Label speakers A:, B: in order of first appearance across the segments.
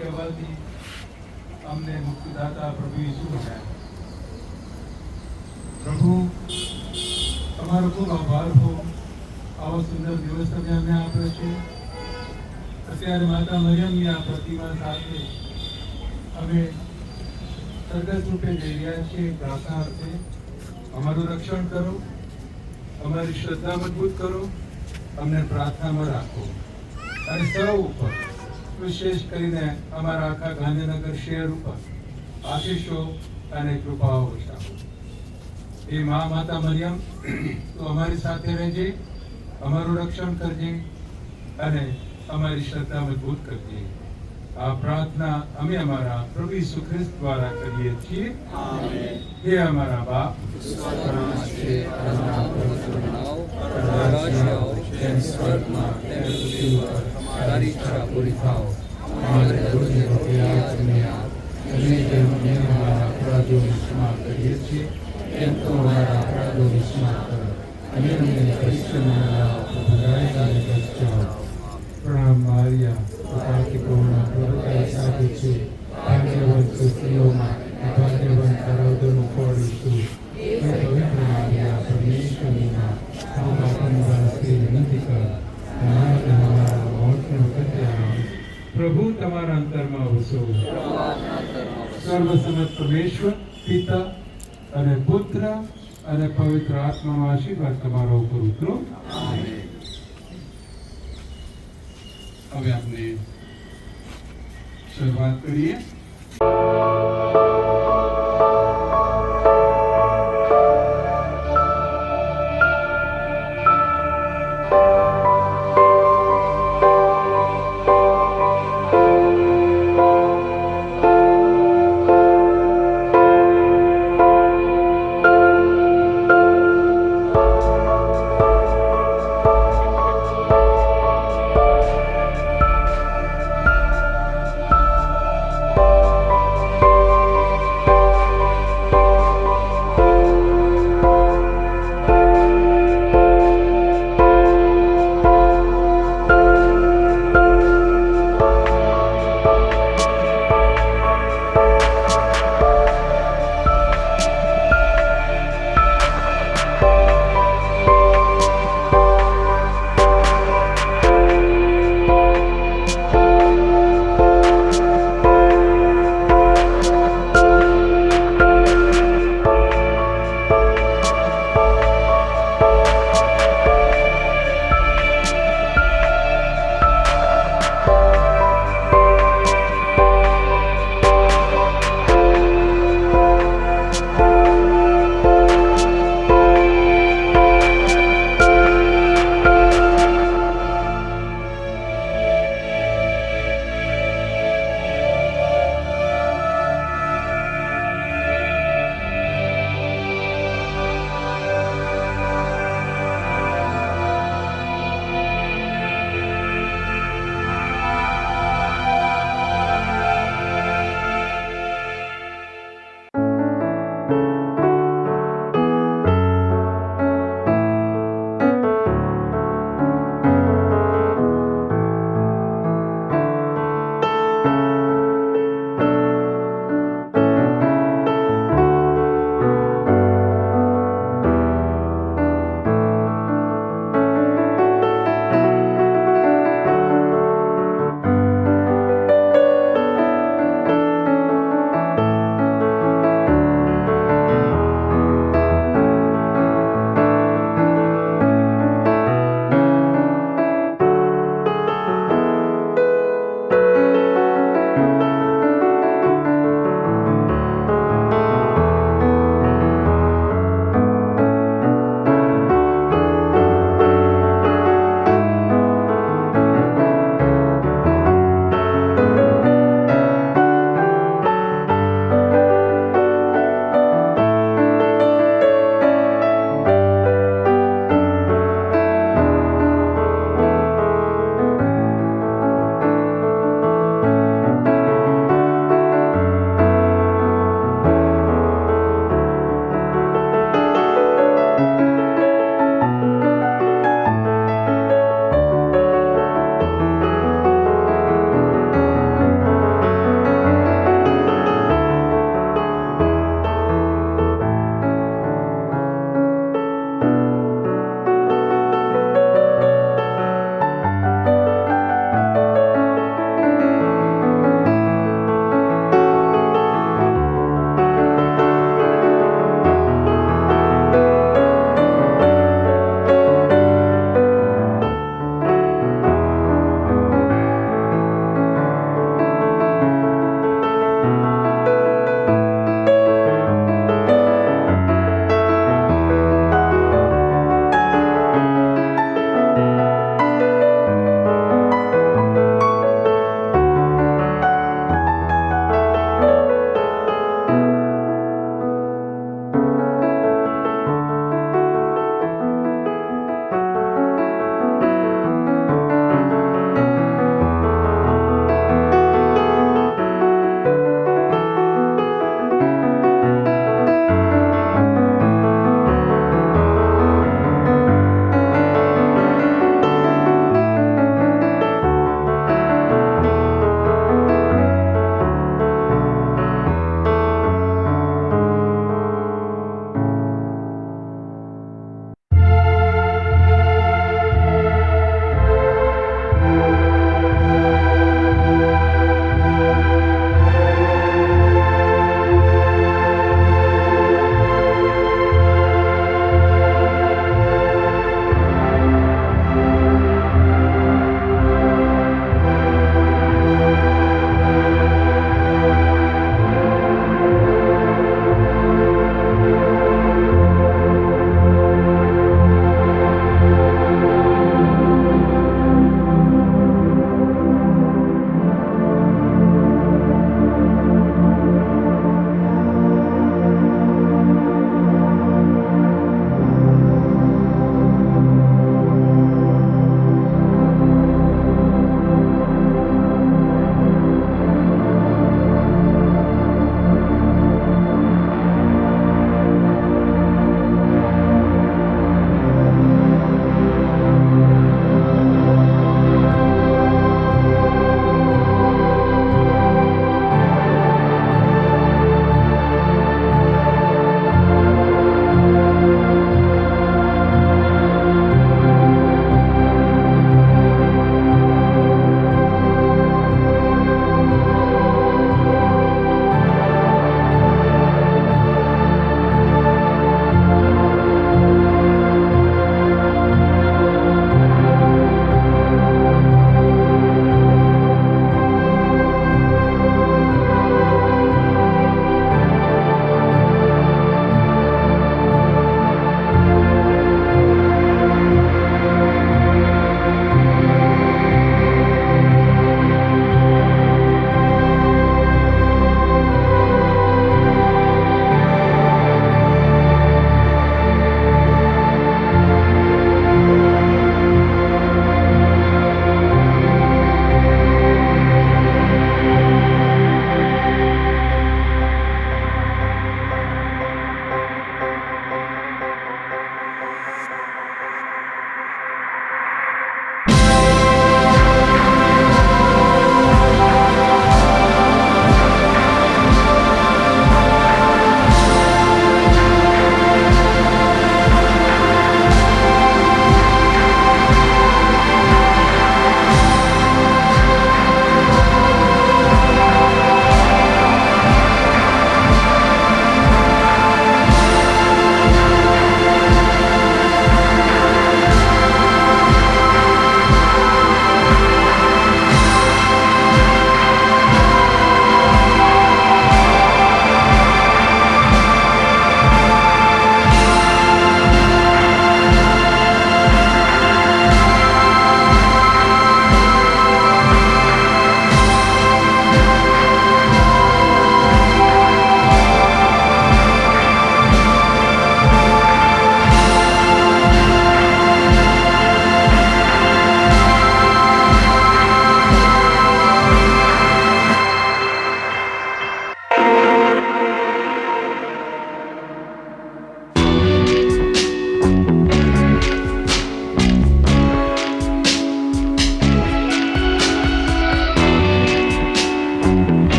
A: કહેવાથી અમને મુક્તિદાતા પ્રભુ ઈસુ બનાવ્યા. પ્રભુ તમારો ખૂબ આભાર હો, આવો સુંદર દિવસ તમે અમને આપ્યો છે. અત્યારે માતા મરિયમની આ પ્રતિમા સાથે અમે સરગસ રૂપે જઈ રહ્યા છીએ. પ્રાર્થના અર્થે અમારું રક્ષણ કરો, અમારી શ્રદ્ધા મજબૂત કરો, અમને પ્રાર્થનામાં રાખો અને સૌ ઉપર વિશેષ કરીને અમારા આખા ગાંધીનગર શહેર ઉપર આશીષો અને કૃપાઓ વર્ષાવો. એ માતા મરિયમ તું અમારી સાથે રહેજે, અમારું રક્ષણ કરજે અને અમારી શ્રદ્ધા મજબૂત કરજે. આ પ્રાર્થના અમે અમારા પ્રભુ ઈસુ ખ્રિસ્ત દ્વારા કરીએ છીએ. હે અમારા બાપ,
B: તારી ઈચ્છા પૂરી થાઓ. અમારે રોજની રોટી આપને આપ. અમે જેમ અમારા અપરાધોની ક્ષમા કરીએ છીએ તેમ તો અમારા અપરાધોની ક્ષમા કરો. અને અમને પરીક્ષામાં ન લાવો, ભલાઈથી બચાવો.
A: પ્રણામ મારિયા,
B: કૃપાથી પૂર્ણ, પ્રભુ તારી સાથે છે. ભાગ્યવંત સ્ત્રીઓમાં ભાગ્યવંત તારા ફળ ઈસુ. હે પવિત્ર મારિયા, પરમેશ્વરની માં, તું પાપી વાસી વિનંતી કર. અમારા મોતને વખતે આવો.
A: પ્રભુ તમારા અંતરમાં વસો. સર્વસમત પરમેશ્વર પિતા અને પુત્ર અને પવિત્ર આત્માનો આશીર્વાદ તમારા ઉપર ઉતરો. હવે આપણે શરૂઆત કરીએ.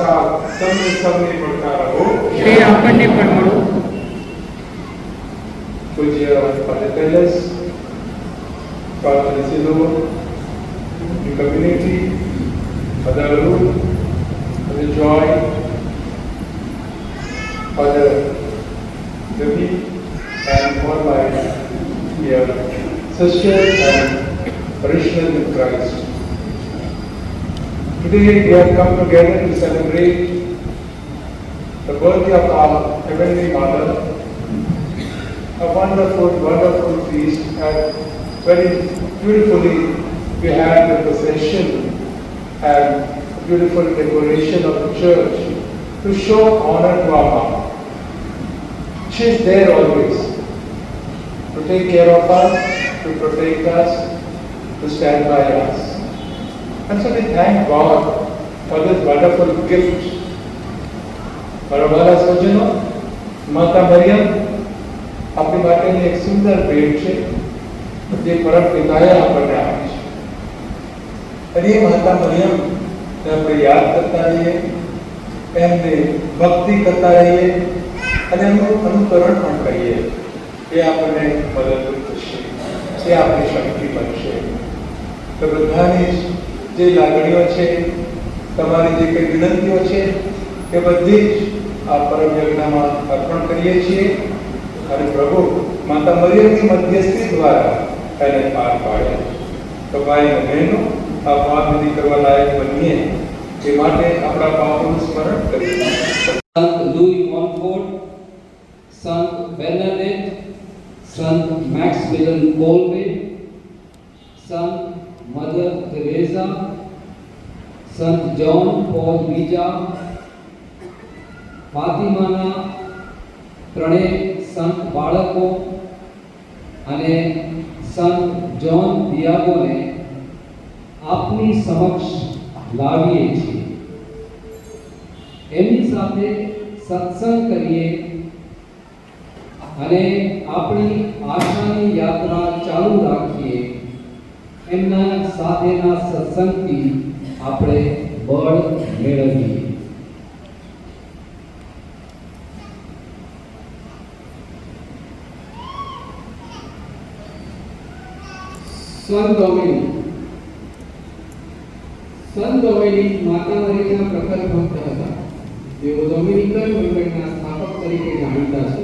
C: સાથ તમને સૌને મળતા રહો.
B: તે આપણને પણ મળો.
C: પૂજ્ય Father Teles, Father Isidore, the community, Father Ruth, Father Joy, Father Devi, and all my dear sisters and parishioners in Christ. Today we have come together to celebrate the birthday of our Heavenly Mother, a wonderful, wonderful feast, and very beautifully we had the procession and beautiful decoration of the church to show honor to our mom. She is there always to take care of us, to protect us, to stand by us. And so we thank God for this wonderful gift. મારા વાલા સ્વજનો, માતા મરિયમ આપણી માટેની એક સુંદર ભેટ છે જે પરમ પિતાએ આપણને આપી છે. અને એ માતા મરિયમને આપણે યાદ કરતા રહીએ, એમને ભક્તિ કરતા રહીએ અને એમનું અનુકરણ પણ કરીએ. એ આપણને મદદરૂપ થશે, એ આપણી શક્તિ બનશે. તો બધાની જે લાગણીઓ છે, તમારી જે કંઈ વિનંતીઓ છે, એ બધી જ આ પરમ યજ્ઞમાં અર્પણ કરીએ છીએ અને પ્રભુ માતા મરિયમની મધ્યસ્થી દ્વારા એને પાર પાડે. તો ભાઈ અને બહેનો, આ પાપવિધિ કરવા લાયક બનીએ એ માટે આપણા પાપોનું સ્મરણ કરીએ.
D: Sant Louis Montfort, Sant Bernadette, Sant Maximilian Kolbe, Sant Mother Teresa, Sant John Paul II, ફાતિમાના ત્રણેય સંત બાળકો અને સંત જોન દિયાગોને આપની સમક્ષ લાવીએ છીએ. એમની સાથે સત્સંગ કરીએ અને આપણી આશાની યાત્રા ચાલુ રાખીએ. એમના સાથેના સત્સંગથી આપણે બળ મેળવીએ. સંત ડોમિનિક માતા મરિયમના પ્રખર ભક્ત હતા. તેઓ ડોમિનિકન મંડળના સ્થાપક તરીકે જાણીતા છે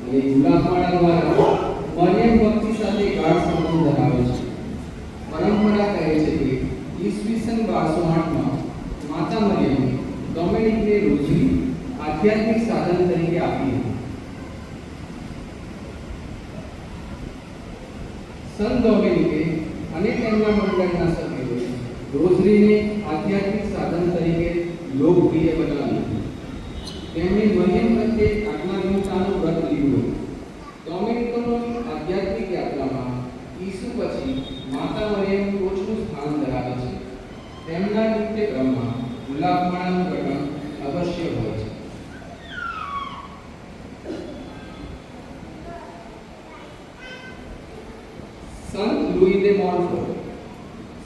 D: અને ગુલામાળા દ્વારા મરિયમ ભક્તિ સાથે ગાઢ સંબંધ ધરાવે છે. પરંપરા કહે છે કે ઈસવીસન 1208માં માતા મરિયમે ડોમિનિકને રોજરી આધ્યાત્મિક સાધન તરીકે આપી હતી. સંત ડોમિનિકે અને તેમના મંડળના સભ્યોએ રોઝરીને આધ્યાત્મિક સાધન તરીકે લોકપ્રિય બનાવી. તેમણે મરિયમ પ્રત્યે આજ્ઞાધીનતાનું વ્રત લીધું. ડોમિનિકનોની આધ્યાત્મિક યાત્રામાં ઈસુ પછી માતા મરિયમ ટોચનું સ્થાન ધરાવે છે. તેમના નિત્યક્રમમાં ગુલાબમાળાનું ઘટન અવશ્ય હોય છે. સંત લૂઈ દે મોન્ટફોર્ટ.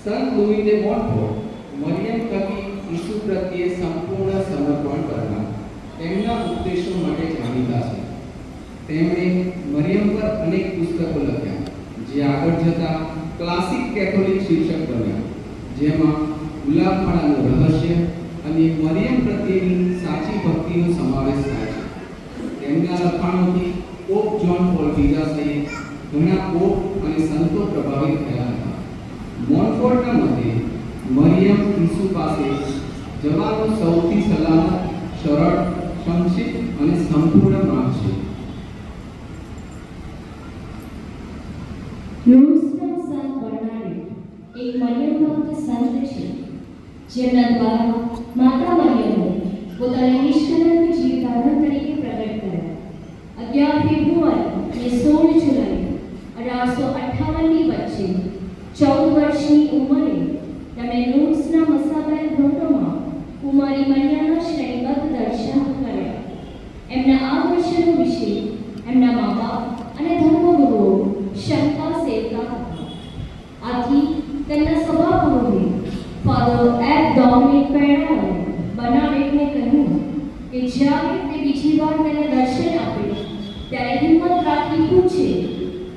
D: સંત લૂઈ દે મોન્ટફોર્ટ મરિયમ થકી ઈસુ પ્રત્યે સંપૂર્ણ સમર્પણ કરનાર તેમના ઉપદેશો માટે જાણીતા છે. તેમણે મરિયમ પર અનેક પુસ્તકો લખ્યા જે આગળ જતા ક્લાસિક કેથોલિક શીર્ષક બન્યા, જેમાં ગુલાબમાળાનું રહસ્ય અને મરિયમ પ્રત્યેની સાચી ભક્તિનો સમાવેશ થાય છે. તેમના લખાણોથી પોપ જ્હોન પોલ II સહિત ઘણા પોપ અને સંતો પ્રભાવિત થયા હતા. મોન્ફોર્ટના મતે મરિયમ ઈસુ પાસે જવાનો સૌથી સલામત, સરળ, સંક્ષિપ્ત અને સંપૂર્ણ માર્ગ છે.
E: લૂર્સના સંત બર્નાર્ડ એક મરિયમ ભક્ત સંત છે, જેમના દ્વારા માતા મરિયમે પોતાની નિષ્કલંક જીવધારણ તરીકે પ્રગટ કર્યા. 11 ફેબ્રુઆરી અને 16 જુલાઈ 1858ની વચ્ચે 14 વર્ષની ઉંમરે તેમણે લૂર્સના મસાબેલ ગ્રોટોમાં કુમારી મરિયમના શ્રેણીબદ્ધ દર્શન કર્યા. એમના આ દર્શનો વિશે એમના મા બાપ અને ધર્મગુરુઓ શંકા સેવતા હતા. આથી તેમના સભાગુરુએ ફાધર એફ ડોમિનિક પેરાને બનાવેટને કે જ્યારે તે બીજી વાર તેને દર્શન આપે ત્યારે હિંમત રાખી પૂછે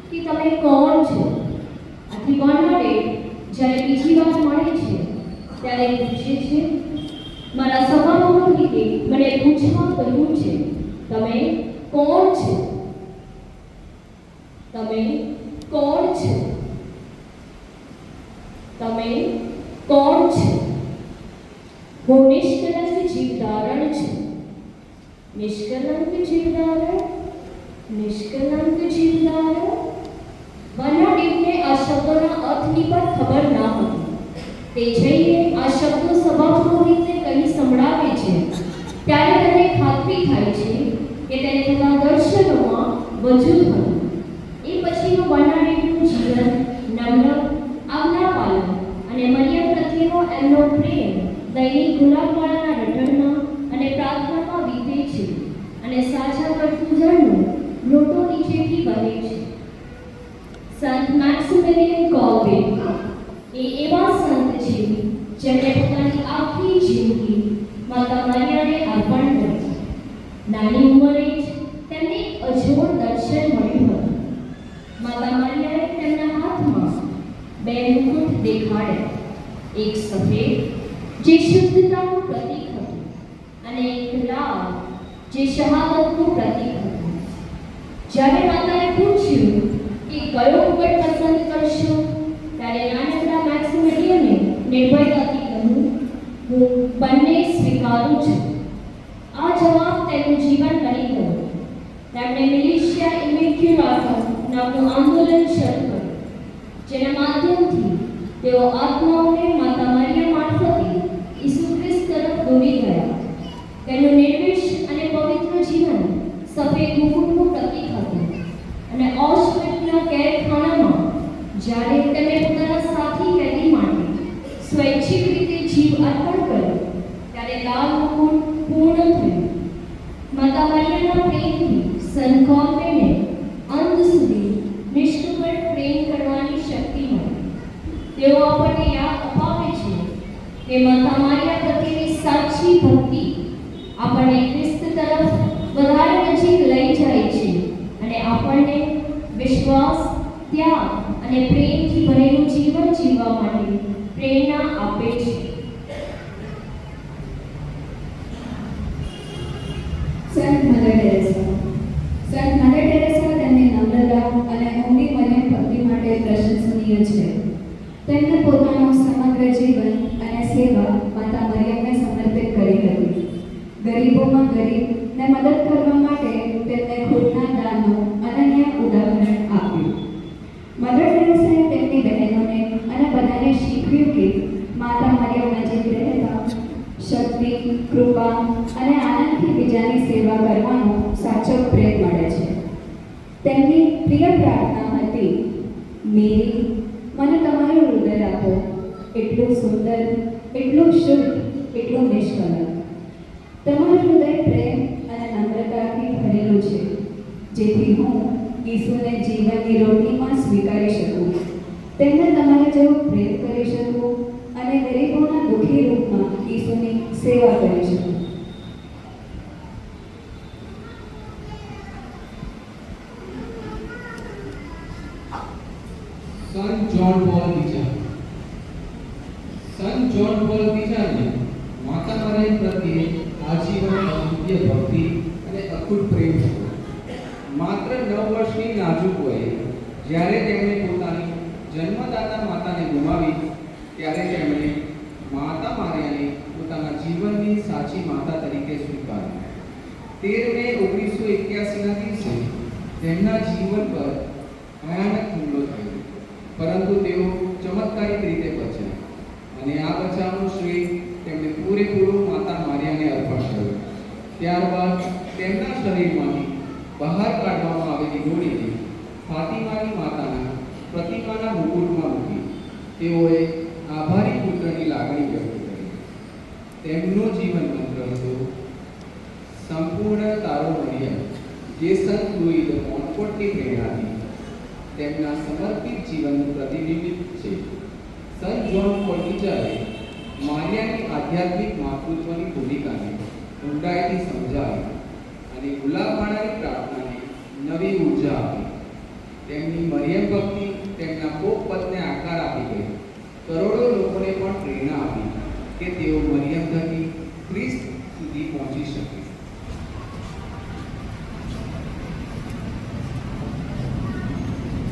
E: કે તમે કોણ છો. આથી બર્નાડેટ જ્યારે બીજી વાર મળે છે ત્યારે પૂછે છે, મારા સ્વભાવગત રીતે મને પૂછવા કહ્યું છે, તમે કોણ છો? તમે કોણ છો? તમે કોણ છો? હું નિષ્કલંક જીવધારણ છું. નિષ્કલંક જીવધારણ, નિષ્કલંક જીવધારણ. બર્નાડેટને આ શબ્દોના અર્થની પણ ખબર ન હતી. તે જઈને આ શબ્દો સ્વભાવપૂર્ણ રીતે કહી સંભળાવે છે ત્યારે તેને ખાતરી થાય છે કે તેને થતા દર્શનોમાં વજૂદ હતું. એ પછીનું બર્નાડેટનું જીવન નમ્ર, આજ્ઞાપાલન અને મરિયમ પ્રત્યેનો એમનો પ્રેમ દૈનિક ગુલામવાળાના રટણમાં અને પ્રાર્થનામાં વીતે છે અને સાચા કરતુજળનું લોટો નીચેથી વહે છે. સંત મેક્સિમિલિયન કોલ્બિટ એ એવા સંત છે જેમણે પોતાની આખી જિંદગી માતા મરિયાને અર્પણ કરી. નાની ઉંમરે જ તેમને એક અજોડ દર્શન મળ્યું હતું. માતા મરિયાએ તેમના હાથમાં બે મુકુટ દેખાડ્યા. એક સફેદ જે શુદ્ધતાનું પ્રતીક હતું અને એક લાલ જે શહાદતનું પ્રતીક હતું. જ્યારે માતાએ પૂછ્યું કે કયો મુકટ પસંદ કરશો ત્યારે નાનકડા મેક્સિમિલિયને નિર્ભયતાથી કહ્યું, હું બંને સ્વીકારું છું. આ જવાબ તેનું જીવન બની ગયો. તેમણે મિલિશિયા ઇમેક્યુલાટા નામનું આંદોલન શરૂ કર્યું, જેના માધ્યમથી તેઓ આત્માઓને માતા મરિયમ મારફતે ઈસુ ખ્રિસ્ત તરફ દોરી ગયા. તેમનું નિર્વિષ અને પવિત્ર જીવન સફેદ મુકુટનું પ્રતીક હતું અને ઓસ્ટ્રિચના કેદખાનામાં જ્યારે તેમણે પોતાના સાથી કેદી માટે સ્વૈચ્છિક રીતે જીવ અર્પણ કર્યો ત્યારે લાલ મુકુટ પૂર્ણ થયું. માતા મરિયમના પ્રેમથી સંત કોલ્બિટને અંત સુધી નિષ્કપટ પ્રેમ કરવાની શક્તિ મળી. તેઓ આપણને યાદ અપાવે છે કે માતા મરિયમ પ્રત્યેની સાચી ભક્તિ આપણને ખ્રિસ્ત તરફ વધારે નજીક લઈ જાય છે અને આપણને વિશ્વાસ, ત્યાગ અને પ્રેમથી ભરેલું જીવન જીવવા માટે પ્રેરણા આપે છે.
F: સંત મધર ટેરેસા. સંત મધર ટેરેસા તેમની નમ્રતા અને ઊંડી મરિયમ ભક્તિ માટે પ્રશંસનીય છે. તેમણે પોતાનું સમગ્ર જીવન અને સેવા માતા મરિયમને સમર્પિત કરી હતી. ગરીબોમાં ગરીબને મદદ કરવા માટે તેમને ખુદના દાનનું અનન્ય ઉદાહરણ આપ્યું. મધર ટેરેસાએ તેમની બહેનોને અને બધાને શીખવ્યું કે માતા મરિયમ નજીક રહેતા શક્તિ, કૃપા અને આનંદથી બીજાની સેવા કરવાનો સાચો પ્રેમ મળે છે. તેમની પ્રિય પ્રાર્થના હતી, મેરી, મને તમારું હૃદય આપો, એટલું સુંદર, એટલું શુદ્ધ, એટલું નિષ્કલંક. તમારું હૃદય પ્રેમ અને નમ્રતાથી ભરેલું છે, જેથી હું ઈસુને જીવનની રોટલીમાં સ્વીકારી શકું, તેમને તમારા જેવો પ્રેમ કરી શકું અને ગરીબોના દુઃખી રૂપમાં ઈસુની સેવા કરી શકું.
D: સંત જ્હોન પોલ બીજા. સંત જ્હોન પોલ બીજાને માતા મરિયમ પ્રત્યે આજીવન અદ્વિતીય ભક્તિ અને અખૂટ પ્રેમ હતો. માત્ર 9 વર્ષની નાજુક વયે જ્યારે તેમણે પોતાની જન્મદાતા માતાને ગુમાવી ત્યારે તેમણે માતા મરિયમને પોતાના જીવનની સાચી માતા તરીકે સ્વીકારી. 13 મે 1981ના દિવસે તેમના જીવન પર ભયાનક હુમલો થયો, પરંતુ તેઓ ચમત્કારિક રીતે બચ્યા અને આ બચાવનું શ્રેય તેમણે પૂરેપૂરું માતા મરિયમને અર્પણ કર્યું. ત્યારબાદ તેમના શરીરમાંથી બહાર કાઢવામાં આવેલી દોરીને ફાતિમાની માતાના પ્રતિમાના મુકુટમાં મૂકી તેઓએ આભારી પુત્રની લાગણી વ્યક્ત કરી. તેમનો જીવન મંત્ર હતો, સંપૂર્ણ તારો મરિયમ, જે સંત લૂઈ દ મોન્ટફોર્ટની પ્રેરણાથી તેમના સમર્પિત જીવનનું પ્રતિબિંબિત છે. સંત જ્હોન પોલ બીજાએ મારિયાની આધ્યાત્મિક માતૃત્વની ભૂમિકાને ઊંડાઈથી સમજાવી અને ગુલાબવાળાની પ્રાર્થનાને નવી ઉર્જા આપી. તેમની મરિયમ ભક્તિ તેમના કોક પદને આકાર આપી ગઈ. કરોડો લોકોને પણ પ્રેરણા આપી કે તેઓ મરિયમ થકી ખ્રિસ્ત સુધી પહોંચી શકે.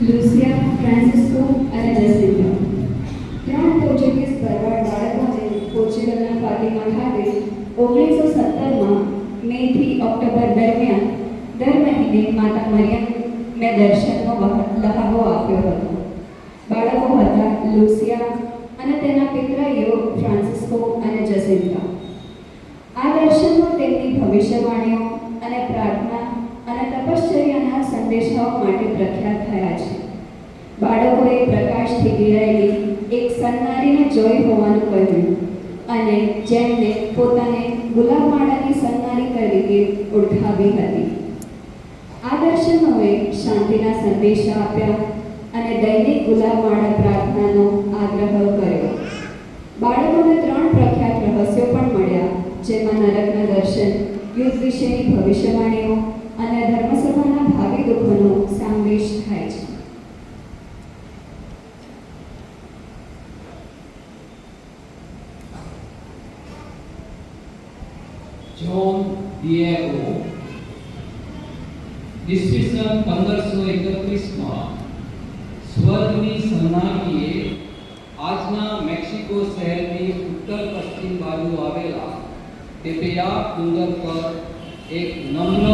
F: લુસિયા, ફ્રાન્સિસ્કો અને જસિન્તા ત્રણ પોર્ચુગીઝ ભરવાડ બાળકોને પોર્ચુગલના ફાતિમા ખાતે 1917માં મે થી ઓક્ટોબર દરમિયાન દર મહિને માતા મરિયમને દર્શનનો લહાવો આપ્યો હતો. બાળકો હતા લુસિયા અને તેના પિતરાઈઓ ફ્રાન્સિસ્કો અને જસિન્તા. આ દર્શનો તેમની ભવિષ્યવાણીઓ અને પ્રાર્થના અને તપશ્ચર્યાના સંદેશાઓ માટે પ્રખ્યાત થયા છે. બાળકોએ પ્રકાશથી ઘેરાયેલી એક સન્નારીને જોઈ હોવાનું કહ્યું અને જેમને પોતાને ગુલાબવાળાની સન્નારી તરીકે ઓળખાવી હતી. આ દર્શનોએ શાંતિના સંદેશા આપ્યા અને દૈનિક ગુલાબવાળા પ્રાર્થનાનો આગ્રહ કર્યો. બાળકોને 3 પ્રખ્યાત રહસ્યો પણ મળ્યા, જેમાં નરકના દર્શન, યુદ્ધ વિશેની ભવિષ્યવાણીઓ અને ધર્મસભાના ભાવિ દુઃખોનો સમાવેશ થાય છે.
G: જોન ડિએગો ઈસવીસન 1531માં સ્વર્ગની સન્નારીએ આજના મેક્સિકો શહેરની ઉત્તર પશ્ચિમ બાજુ આવેલા ટેપેયાક ડુંગર પર એક નમ્ર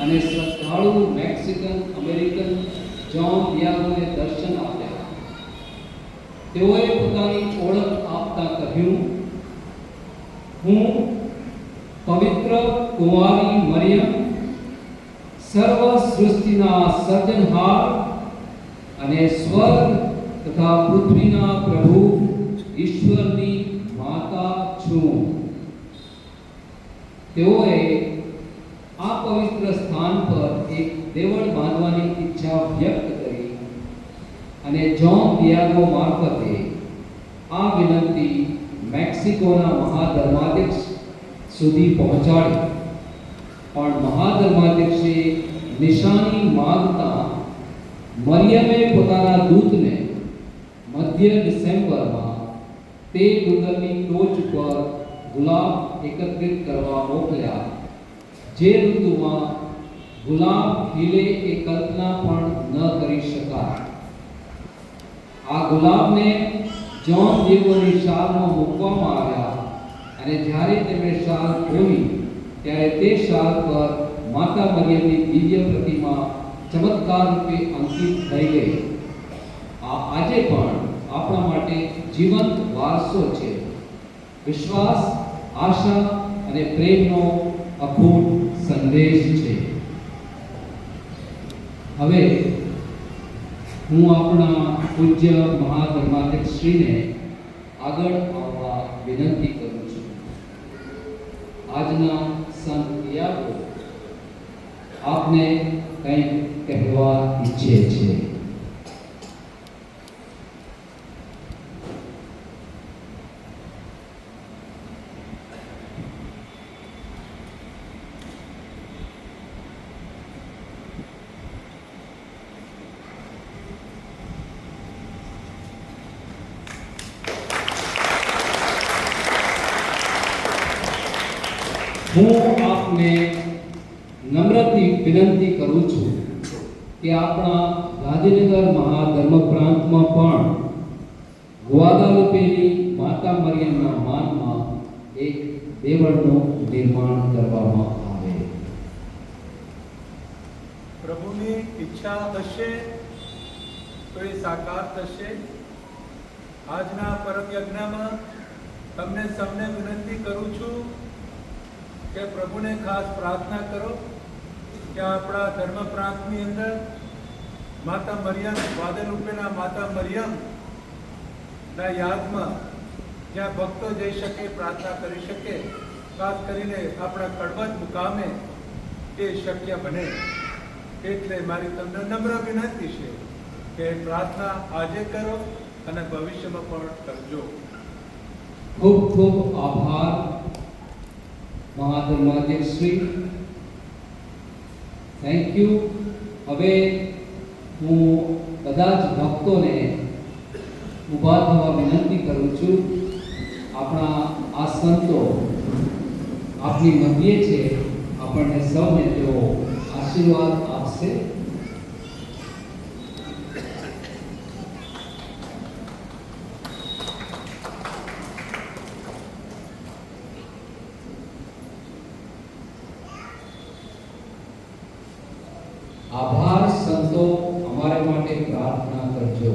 G: અને શ્રદ્ધાળુ મેક્સિકન અમેરિકન જોન ડિએગોને દર્શન આપ્યા. તેઓએ પોતાની ઓળખ આપતા કહ્યું, હું પવિત્ર કુંવારી મરિયમ, સર્વ સૃષ્ટિના સર્જનહાર અને સ્વર્ગ તથા પૃથ્વીના પ્રભુ ઈશ્વરની માતા છું. તેઓએ આ પવિત્ર સ્થાન પર એક દેવળ બાંધવાની ઈચ્છા વ્યક્ત કરી અને જોન ડિએગો મારફતે આ વિનંતી મેક્સિકોના મહાધર્માધ્યક્ષ સુધી પહોંચાડી. પણ મહાધર્માધ્યક્ષે નિશાની માંગતા મરિયમે પોતાના દૂતને મધ્ય ડિસેમ્બરમાં તે ડુંગરની ટોચ પર ગુલાબ એકત્રિત કરવા મોકલ્યા. જે ઋતુમાં ગુલાબ ખીલે એ કલ્પના પણ ન કરી શકાય. આ ગુલાબને જોન ડિએગોની શાલમાં મૂકવામાં આવ્યા અને જ્યારે તેમણે શાલ ખોલી ત્યારે તે શાલ પર માતા મરિયમની દિવ્ય પ્રતિમા ચમત્કાર રૂપે અંકિત થઈ ગઈ. આ આજે પણ આપણા માટે જીવંત વારસો છે. વિશ્વાસ, આશા અને પ્રેમનો અખૂટ સંદેશ છે. હવે હું આપણા પૂજ્ય મહાધર્માધ્યક્ષ શ્રીને આગળ આવવા વિનંતી કરું છું. આજના સંત ડિએગો આપને કંઈક કહેવા ઈચ્છે છે. હું આપને નમ્રથી વિનંતી કરું છું કે આપણા ગાંધીનગર મહાધર્મ પ્રાંતમાં પણ ગ્વાદાલુપેની માતા મરિયમના માનમાં એક દેવળનું નિર્માણ કરવામાં આવે.
A: પ્રભુની ઈચ્છા હશે તો એ સાકાર થશે. આજના પરમ યજ્ઞમાં તમને સૌને વિનંતી કરું છું કે પ્રભુને ખાસ પ્રાર્થના કરો કે આપણા ધર્મ પ્રાંતની અંદર માતા મરિયમ, ગ્વાદાલુપેના માતા મરિયમ ના યાદમાં જ્યાં ભક્તો જઈ શકે, પ્રાર્થના કરી શકે, ખાસ કરીને આપણા કડબત મુકામે એ શક્ય બને. એટલે મારી તમને નમ્ર વિનંતી છે કે પ્રાર્થના આજે કરો અને ભવિષ્યમાં પણ કરજો.
G: ખૂબ ખૂબ આભાર મહાધર્માધ્યક્ષ શ્રી, થેન્ક યુ. હવે હું બધા જ ભક્તોને ઊભા થવા વિનંતી કરું છું. આપણા આ સંતો આપની મધ્યે છે, આપણને સૌને તેઓ આશીર્વાદ આપશે. આભાર સંતો, અમારા માટે પ્રાર્થના કરજો.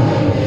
H: Hare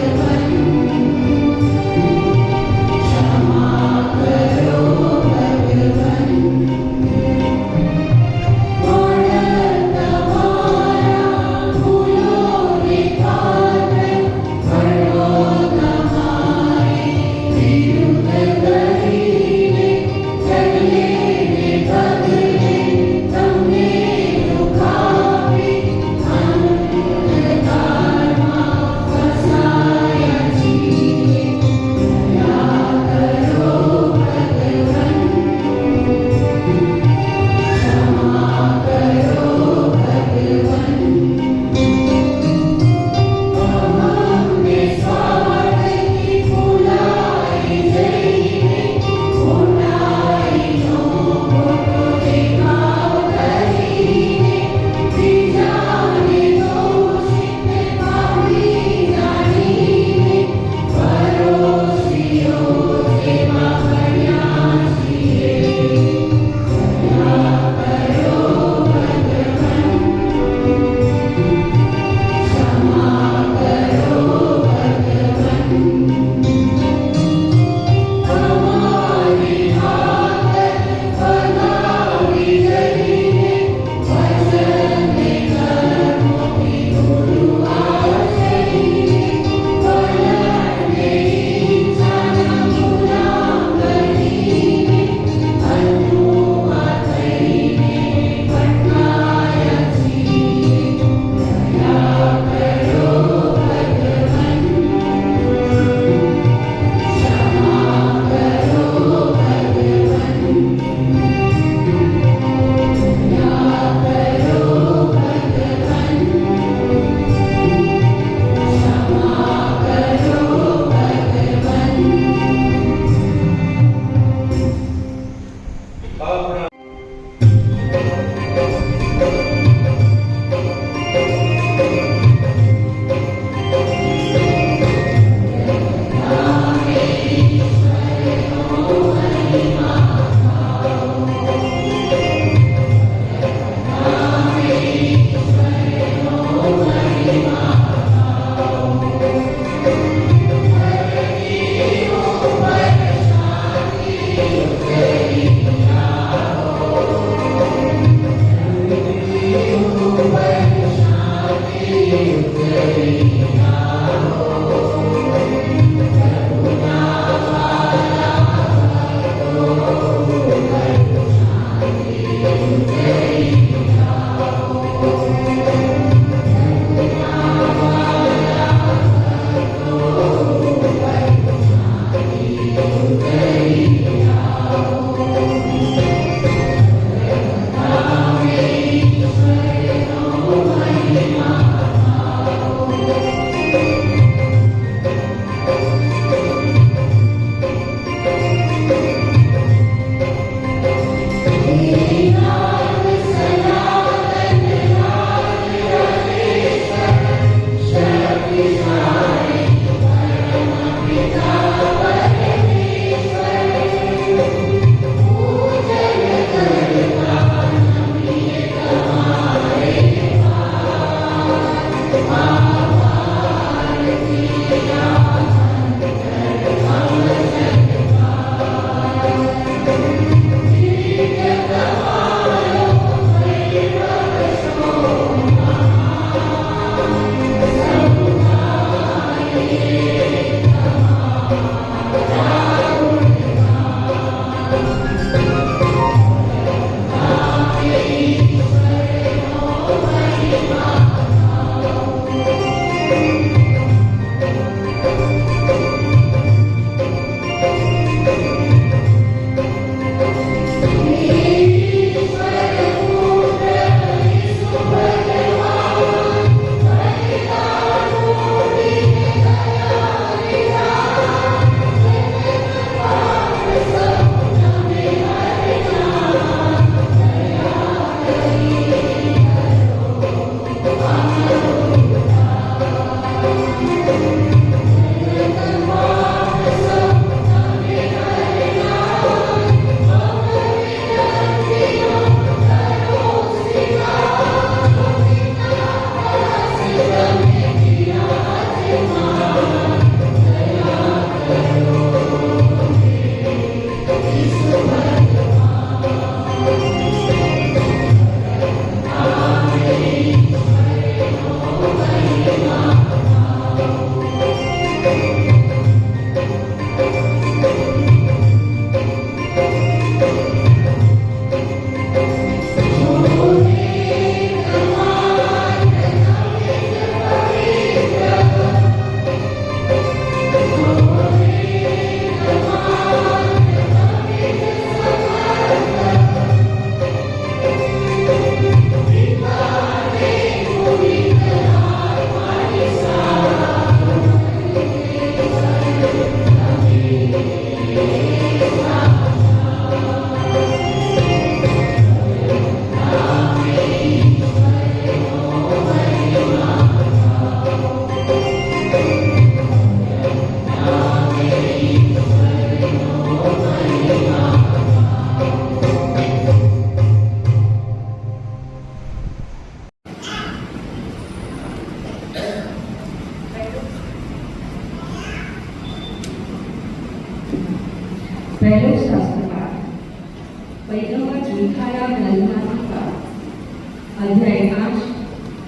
H: અધ્યાય 5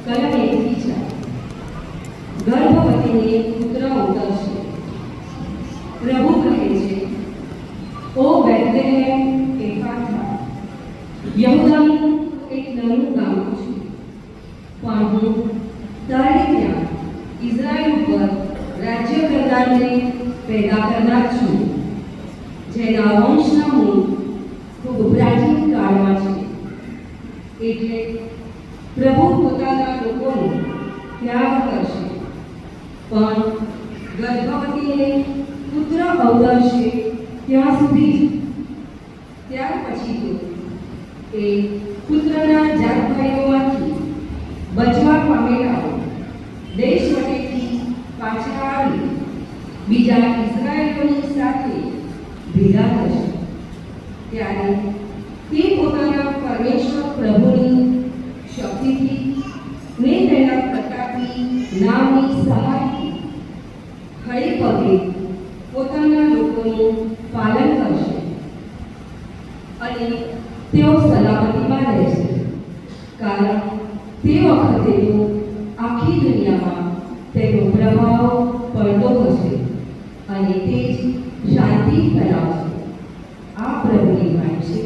H: કલમ 1 થી 4 ગર્ભવતીને પુત્ર ઉતરશે. પ્રભુ કહે છે, ઓ બેથલેહેમ એફ્રાથા, યહૂદાનું એક નાનું ગામડું છે, પણ હું તારે ત્યાં ઇઝરાયલ ઉપર રાજ્ય કરનારને પેદા કરનાર છું, જેના વંશના મૂળ ખૂબ પ્રાચીન કાળમાં છે. એટલે પ્રભુ પોતાના લોકોનો ત્યાગ કરશે, પણ ગર્ભવતીને પુત્ર અવતરશે ત્યાં સુધી જ. ત્યાર પછી તો એ પુત્રના જાતભાઈઓમાંથી બચવા પામેલાઓ દેશ વટેથી પાછા આવી બીજા ઇઝરાયેલોની સાથે ભેગા થશે. ત્યારે તે પોતાના પરમેશ્વર પ્રભુની શક્તિથી ને તેના પ્રતાપની નામની સહાયથી ખડે પગે પોતાના લોકોનું પાલન કરશે અને તેઓ સલામતીમાં રહેશે, કારણ તે વખતે તો આખી દુનિયામાં તેનો પ્રભાવ પડતો હશે અને તે જ શાંતિ ફેલાવશે. આ પ્રભુની વાણી છે.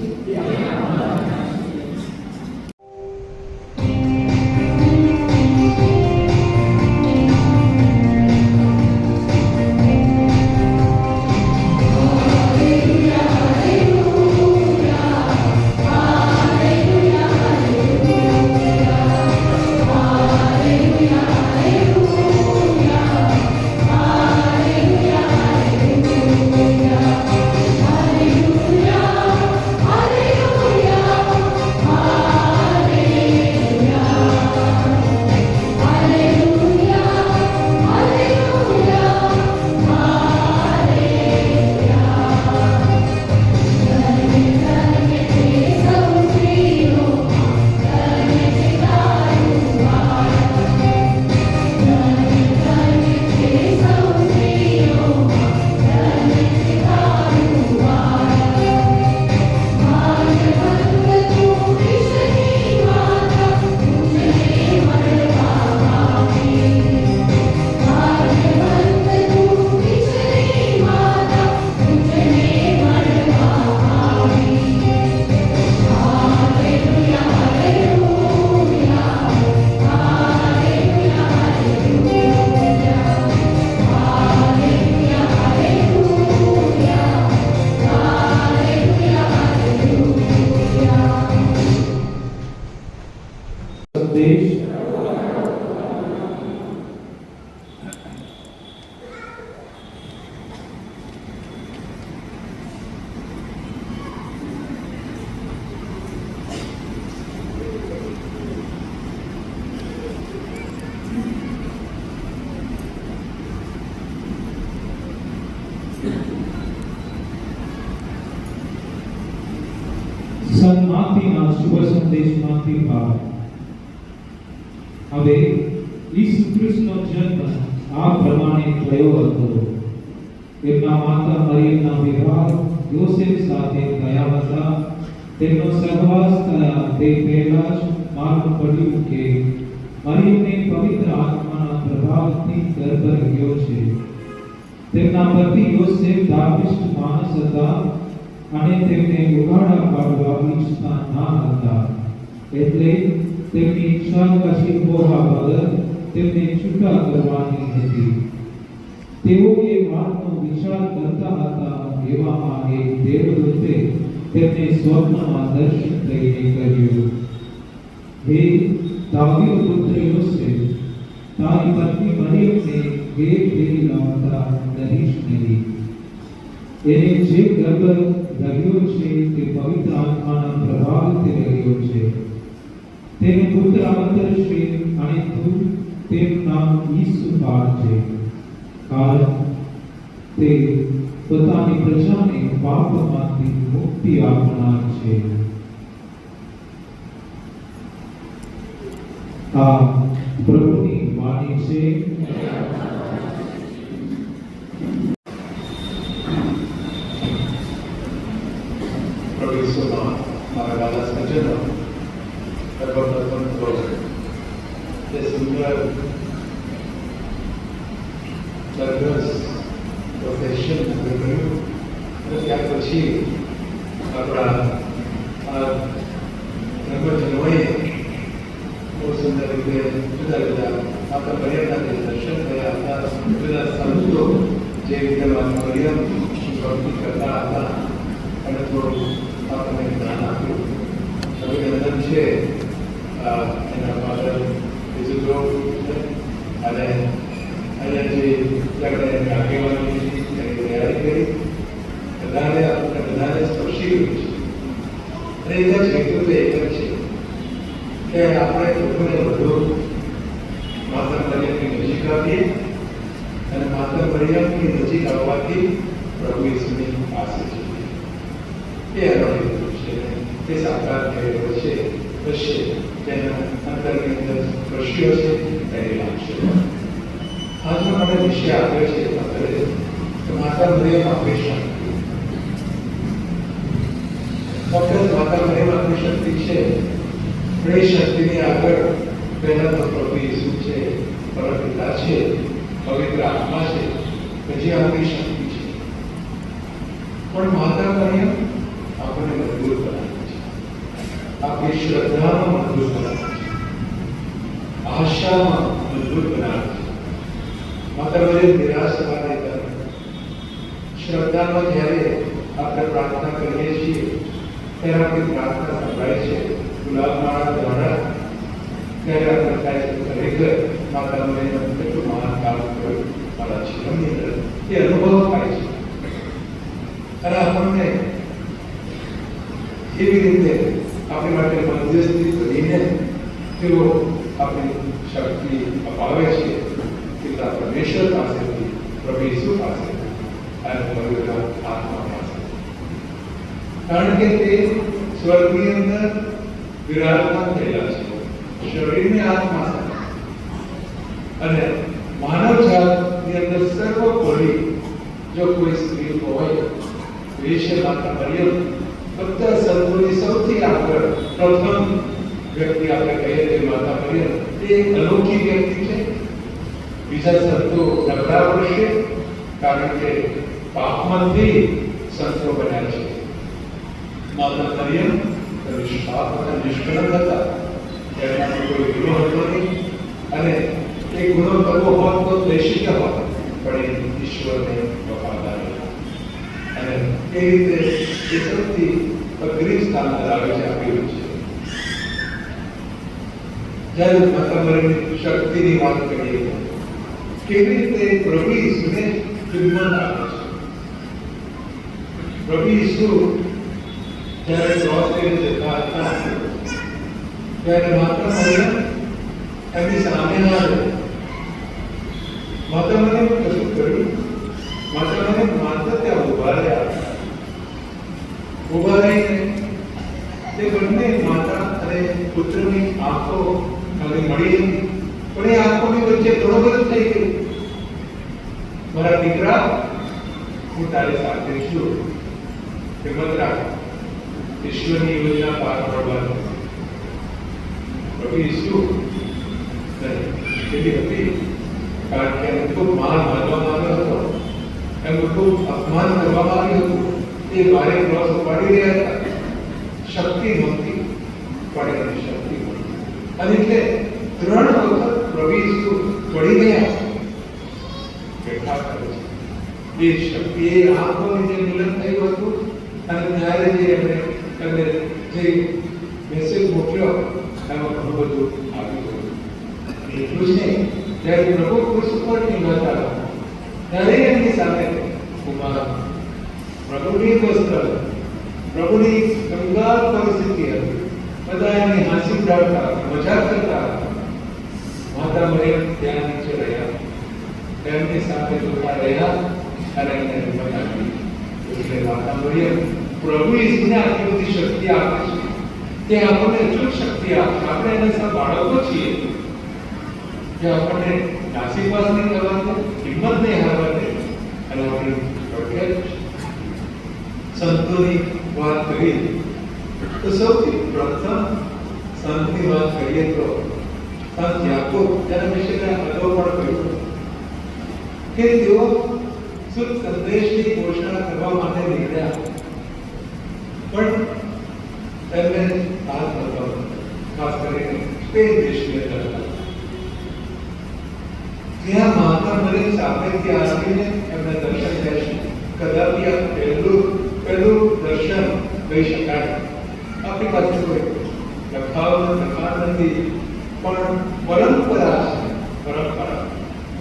B: સન્માનના શુભ સંદેશમાંથી ભાવ. હવે ઈસુ ખ્રિસ્તનો જન્મ આ પ્રમાણે થયો હતો. એમના માતા મરિયમના વિવાહ યોસેફ સાથે થયા હતા. તેમનો સહવાસ થયા તે પહેલા જ માલુમ પડ્યું કે મરિયમને પવિત્ર આત્માના પ્રભાવથી ગર્ભ રહ્યો છે. તેમના પતિ યોસેફ ધાર્મિષ્ઠ માણસ હતા અને તેમને ઉઘાડા પાડવા ઈચ્છતા ના હતા. એટલે તેમની ઈચ્છા કશી હોવા વગર તેમને છૂટા કરવાની હતી. તેઓ એ વાતનો વિચાર કરતા હતા એવામાં એક દેવદૂતે તેમને સ્વપ્નમાં દર્શન થઈને કહ્યું, હે દાવીદ પુત્ર યોસેફ, તારી પત્ની મરિયમને ઘેર ઘેરી લાવતા ડરીશ નહીં. એને જે ગર્ભ રહ્યો છે તે પવિત્ર આત્માના પ્રભાવથી રહ્યો છે. તેને પુત્ર અવતરશે અને તું તેનું નામ ઈસુ પાડજે, કારણ તે પોતાની પ્રજાને પાપમાંથી મુક્તિ આપનાર છે. આ પ્રભુની વાણી છે.
C: પ્રભુ ઈસુમાં મારા વાલા સજ્જનો, સર્વપ્રથમ તો તે સુંદર સરઘસ પ્રોફેશન કર્યું અને ત્યાર પછી આપણા નગરજનોએ બહુ સુંદર રીતે જુદા જુદા માતા મરિયમના જે દર્શન થયા હતા, બધા સંતો જે રીતે માતા મરિયમ ભક્તિ કરતા હતા અને થોડું આપણને જ્ઞાન આપ્યું. અભિનંદન છે એના ફાધર ઇઝુડો અને અહીંયા જે લગ્ન આગેવાની એની તૈયારી કરી બધાને આપણે બધાને સ્પર્શી ગયું છે. અને એક જ હેતુ તો એક જ છે કે આપણે લોકોને વધુ માતા મરિયમની નજીક આવીએ અને માતા મરિયમની નજીક આવવાથી પ્રભુ ઈસુની પાસે છે. એ એનો હેતુ છે. તે સાકાર થયેલો છે, થશે, જેના અંતરની અંદર સ્પર્શ્યો છે એની લાગશે. આજનો મને વિષય આપ્યો છે કે માતા મરિયમ આપણી શક્તિ. ફક્ત માતા મરિયમ આપણી શક્તિ છે, પણ એ શક્તિની આગળ પહેલા તો પ્રભુ ઈસુ છે, પરમપિતા છે, પવિત્ર આત્મા છે, પછી આપણી શક્તિ છે. પણ માતા મરિયમ આપણને મજબૂત બનાવે છે, આપણી શ્રદ્ધામાં મજબૂત બનાવે છે, આશામાં મજબૂત બનાવે છે. માતા મરિયમ નિરાશ થવા દેતા નથી. શ્રદ્ધામાં જ્યારે આપણે પ્રાર્થના કરીએ છીએ ત્યારે આપણી પ્રાર્થના સંભળાય છે ગુલાબમાળા દ્વારા, ત્યારે આપણે થાય છે ખરેખર માતા મરિયમ કેટલું મહાન કામ કર્યું મારા જીવનની અંદર, એ અનુભવ થાય છે. અને આપણને એવી રીતે આપણી માટે મધ્યસ્થી કરીને તેઓ આપણી શક્તિ અપાવે છે પિતા પરમેશ્વર પાસેથી, પ્રભુ ઈસુ પાસેથી અને પવિત્ર આત્મા પાસેથી. કારણ કે તે સ્વર્ગની અંદર વિરાજમાન થયેલા છે, શરીરની આત્મા સાથે. અને માનવ જાતની અંદર સર્વોપરી જો કોઈ સ્ત્રી હોય તો એ છે માતા મરિયમ. બધા સંતોની સૌથી આગળ પ્રથમ વ્યક્તિ આપણે કહીએ તે માતા મરિયમ. એ એક અનોખી વ્યક્તિ છે. બીજા સંતો નબળા પડશે કારણ કે પાપમાંથી સંતો બન્યા છે. માતા મરિયમ નિષ્પાપ હતા, નિષ્કલંક હતા, એમનામાં કોઈ ગુનો હતો નહીં. અને એ ગુનો કરવો હોત તો થઈ શકે હોત, પણ એ ઈશ્વરને વફાદાર હતા. અને એ રીતે એ સૌથી અગ્રીમ સ્થાન ધરાવે છે આપેલું છે. જ્યારે માતા મરિયમની શક્તિની વાત કરીએ કેવી રીતે પ્રભુ ઈસુને હિંમત આપે છે. પ્રભુ ઈસુ જ્યારે ક્રોસ કરીને જતા હતા ત્યારે માતા મરિયમ એમની સામે ના રહી. માતા મરિયમ કશું કર્યું? માતા મરિયમ માતા ત્યાં ઉભા રહ્યા. ઉભા રહીને તે બંને માતા અને પુત્રની આંખો હવે મળી હતી, પણ એ આંખોની વચ્ચે થોડો બધો થઈ ગયું. મારા દીકરા, હું તારી સાથે છું, હિંમત રાખ, ઈશ્વરની યોજના પાર પાડવાની. પ્રભુ ઈસુ એવી હતી કારણ કે એમને ખૂબ માન માનવામાં આવ્યો હતો, એમનું ખૂબ અપમાન કરવામાં આવ્યું હતું. એ ભારે ક્રોસ ઉપાડી રહ્યા હતા. શક્તિ નહોતી, પણ એની શક્તિ હતી. અને એટલે 3 વખત પ્રભુ ઈસુ પડી ગયા. બેઠા કરે છે એ શક્તિ, એ આંખોની જે મિલન થયું હતું. અને ત્યારે જે એમણે જે મેસેજ મોકલ્યો એમાં ઘણું બધું આવ્યું હતું. એટલું જ નહીં, જ્યારે પ્રભુ ક્રુસ ઉપર નીકળતા ત્યારે એમની સામે પ્રભુની વસ્ત્ર, પ્રભુની કંગાળ પરિસ્થિતિ હતી. બધા એમની હાંસી ઉડાડતા, મજાક કરતા. માતા મરિયમ ત્યાં નીચે રહ્યા, એમની સાથે જોતા રહ્યા અને એમને હિંમત આપી. એટલે માતા મરિયમ પ્રભુ ઈસુને આટલી બધી શક્તિ આપે છે. તે આપણને એટલું શક્તિ આપે. આપણે એના સા બાળકો છીએ કે આપણને નાસીપાસ નહીં કરવા દે, હિંમત નહીં હારવા દે. અને આપણે પ્રખ્યાત સંતોની વાત કરી તો સૌથી પ્રથમ સંતની વાત કરીએ તો સંત યાકૂબ તેના વિશે અગાઉ પણ કહ્યું કે તેઓ શુભ સંદેશની ઘોષણા કરવા માટે નીકળ્યા, પણ તેમને સાથ હતો, ખાસ કરીને સ્પેન દેશની અંદર. ત્યાં માતા મરિયમ સામેથી આવીને એમને દર્શન થશે. કદાપી આ પહેલું દર્શન કહી શકાય. આપણી પાસે કોઈ લખાણ નથી, પણ પરંપરા છે.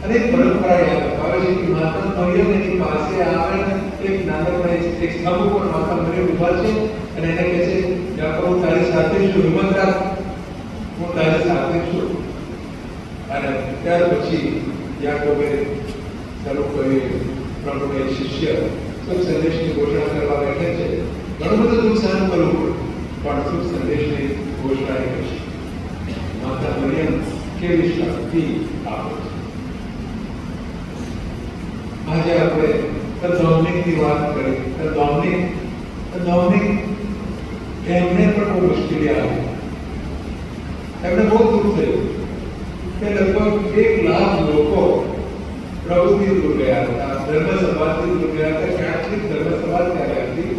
C: અને પરંપરા યાદ આવે છે કે માતા મરિયમ એની પાસે આવે, એક નાનકડા એક સ્તંભ ઉપર માતા મરિયમ ઊભા છે અને એને કહે છે, યાકોબ હું તારી સાથે છું, હિંમત રાખ, હું તારી સાથે છું. અને ત્યાર પછી યાકોબે શરૂ કર્યું, પ્રભુએ શિષ્ય શુભ સંદેશની ઘોષણા કરવા બેઠે છે. ઘણું બધું દુઃખ સહન કરવું પણ શુભ સંદેશની ઘોષણા એ કરશે. માતા મરિયમ કેવી શક્તિ આપે છે. આજે આપણે ડોમિનિકની વાત કરી. ડોમિનિક એમને પણ બહુ મુશ્કેલી આવી. એમને બહુ દુઃખ થયું કે લગભગ 1 લાખ લોકો પ્રભુથી દૂર ગયા હતા, ધર્મસભાથી દૂર ગયા હતા, કેથલિક ધર્મસભા ત્યારે હતી,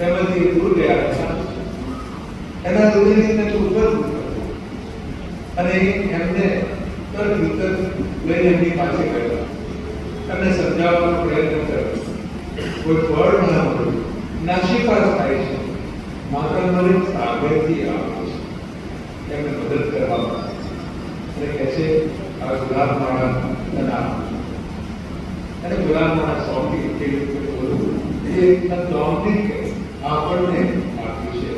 C: એમાંથી દૂર ગયા હતા. એના હૃદયની અંદર ઉપર અને એમને તરત લઈને એમની પાસે ગયા. એમને સમજાવવાનો પ્રયત્ન કર્યો, કોઈ ફળ ના મળ્યું, નાશીપાસ થાય છે. માતા મરિયમ સાગરથી આવે છે એમને મદદ કરવા માટે. અને કહે છે, આ ગુલાબ માળા તને આપું છું. અને ગુલાબ માળા સોંપી કેવી રીતે બોલવું એ ડોમિનિક આપણને આપ્યું છે.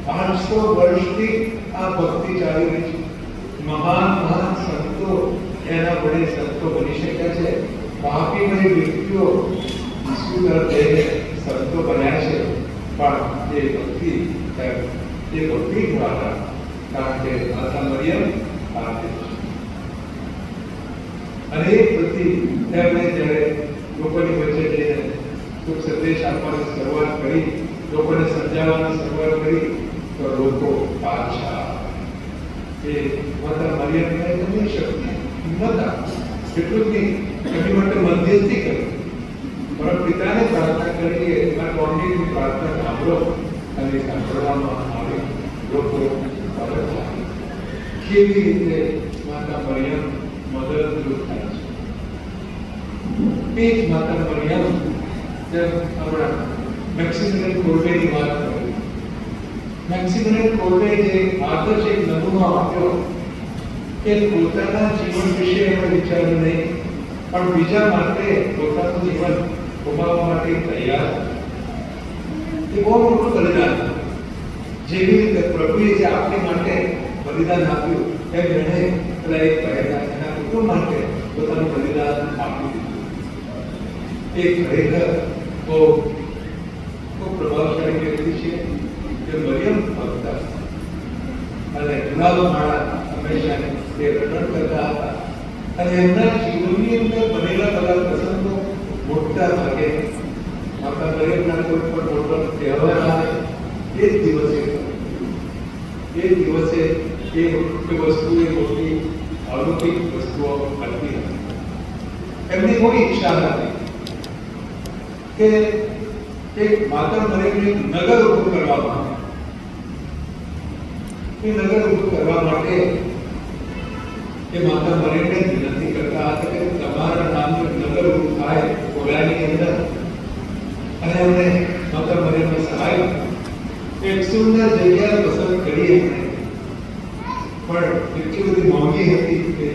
C: 500 વર્ષથી આ ભક્તિ ચાલી રહી છે. મહાન સંતો એના વડે સંતો બની શક્યા છે. પાપીમય વ્યક્તિઓ ઈસુ તરફ જઈને સંતો બન્યા છે, પણ એ ભક્તિ દ્વારા, કારણ કે માતા મરિયમ આપે છે. અને એ પ્રતિ તેમણે જ્યારે લોકોની વચ્ચે જઈને શુભ સંદેશ આપવાની શરૂઆત કરી, લોકોને સમજાવવાની શરૂઆત કરી, તો લોકો પાછા એ માતા મરિયમને ઘણી શક્તિ, હિંમત આપી. એટલું જ નહીં, એમની માટે મધ્યસ્થી કરી, પણ પિતાને પ્રાર્થના કરી કે મારા ડોમિનિકની પ્રાર્થના સાંભળો, અને સાંભળવામાં આવે, લોકો પરત આવે. કેવી રીતે માતા મરિયમ મદદરૂપ થાય છે. એ જ માતા મરિયમ જેમ આપણા મેક્સિમિલિયન કોલ્બેની વાત કરી. મેક્સિમિલિયન કોલ્બે જે આદર્શ એક નમૂનો આપ્યો કે પોતાના જીવન વિશે એમણે વિચાર્યું નહીં, પણ બીજા માટે પોતાનું જીવન ગુમાવવા માટે તૈયાર. એ બહુ મોટું બલિદાન. જેવી રીતે પ્રભુએ જે આપણી માટે બલિદાન આપ્યું, એમ એણે પેલા એક કહેલા એના કુટુંબ માટે પોતાનું બલિદાન આપ્યું. એ ખરેખર બહુ પ્રભાવશાળી વ્યક્તિ છે. જે મરિયમ ભક્ત અને ગુલાબ માળા હંમેશા તે રટણ કરતા હતા. અને એમના જીવનની અંદર બનેલા બધા પ્રસંગો મોટા ભાગે માતા મરિયમના કોઈ પણ મોટો તહેવાર આવે એ જ દિવસે એ વસ્તુ એ મોટી અલૌકિક વસ્તુઓ મળતી હતી. એમની કોઈ ઈચ્છા હતી કે એક માતા મરિયમને નગર ઊભું કરવા માટે, એ નગર ઊભું કરવા માટે એ માતા મરિયમને વિનંતી કરતા હતા કે તમારા નામનું નગર ઊભું થાય ઓલાની અંદર. અને એમણે માતા મરિયમને સહાય એક સુંદર જગ્યા પસંદ કરી. એમણે પણ એટલી બધી મોંઘી હતી કે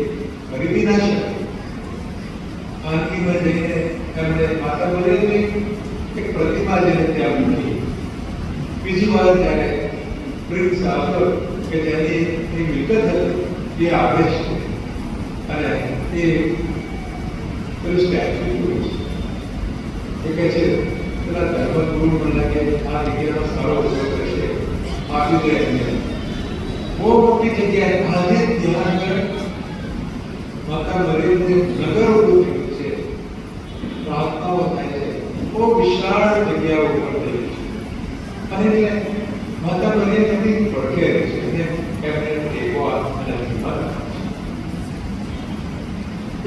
C: ખરીદી ના શકે. આંકીમાં જઈને એમણે માતા મરિયમની એક પ્રતિમા જેને ત્યાં મૂકી. બીજી વાર જ્યારે પ્રિન્સ આલ્બર્ટ કે જેની મિલકત હતી એ આવે છે અને એ પેલું સ્ટેચ્યુ જોયું છે. એ કહે છે પેલા ધર્મગુરુ મને લાગે આ જગ્યાનો સારો ઉપયોગ કરશે, આપી દે એમને. બહુ મોટી જગ્યાએ આજે ત્યાં આગળ માતા મરિયમને નગર ઊભું થયું છે. પ્રાર્થનાઓ થાય છે, બહુ વિશાળ જગ્યાઓ ઉપર થઈ છે. અને માતા મરિયમ એમની પડખે છે. એમને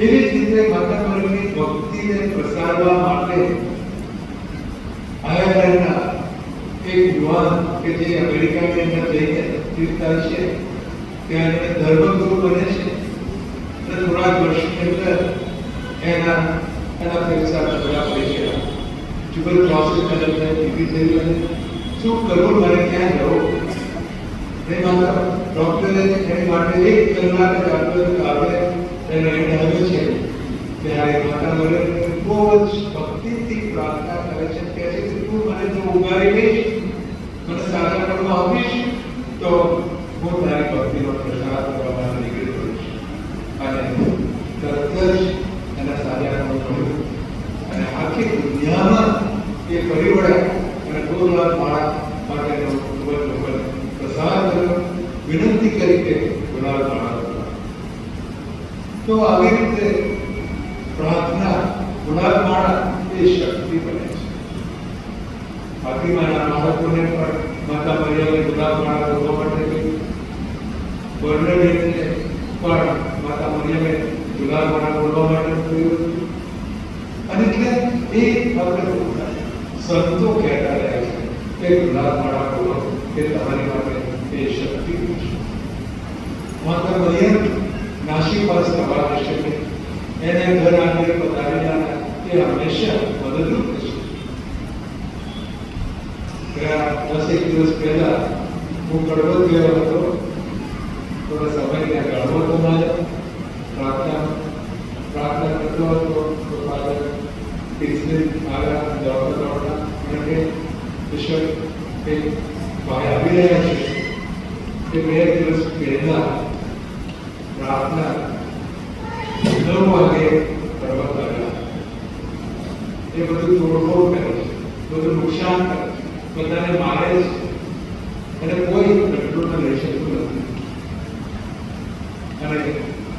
C: એવી જ રીતે માતા મરિયમની ભક્તિને પ્રસારવા માટે આયર્લેન્ડના એક યુવાન કે જે અમેરિકાની અંદર જઈને જીવતા છે ત્યાં એને ધર્મગુરુ બને છે અને થોડા વર્ષની અંદર એના પૈસા બધા પડી ગયા. ટ્યુબરક્લોસિસ કરીને ટીબી થઈ ગયું. શું કરવું, મારે ક્યાં જવું? એ માત્ર ડોક્ટરે એની માટે 1 કલાક જ આપ્યો કે આપણે એને આવ્યો છે ત્યારે માતા મરિયમ બહુ જ ભક્તિથી પ્રાર્થના કરે છે કે તું મને જો ઉગારી લઈશ, મને સારા કરવા આપીશ તો હું તારી ભક્તિનો પ્રસાર કરવા માટે નીકળી પડીશ. અને તરત જ એના સારા કામ કર્યું અને આખી દુનિયામાં એ ફરી વળ્યા અને 2 લાખ માળા માટેનો પ્રસાર કર્યો, વિનંતી કરી કે ગુલાબ માળા. તો આવી રીતે પ્રાર્થના, ગુલાબ માળા એ શક્તિ બને છે. ફાતિમાના બાળકોને પણ માતા મરિયમે ગુલાબ માળા બોલવા માટે કહ્યું. બર્નાર્ડિનને પણ માતા મરિયમે ગુલાબ માળા બોલવા માટે કહ્યું. અને એટલે એ આપણે સંતો કહેતા રહ્યા છે કે ગુલાબ માળા બોલો કે તમારી માટે એ શક્તિ છે. માતા મરિયમ નાશી પાસ થવા રહેશે કે એને ઘર આંગણે પધારેલા એ હંમેશા મદદરૂપ થશે. ગયા 10 દિવસ પહેલા હું કડવત ગયો હતો. થોડા સમય ત્યાં ગાળવો હતો મારે. પ્રાર્થના કરતો હતો તો ફાધર તીસરી આવ્યા દોડતા અને કે બિશપ કે ભાઈ આવી રહ્યા છે કે 2 દિવસ પહેલા પ્રાર્થના 9 વાગે કરવા લાગ્યા. એ બધું તોડફોડ કરે છે, બધું નુકસાન કરે છે, બધાને મારે છે અને કોઈ કંટ્રોલ લઈ શકતું નથી. અને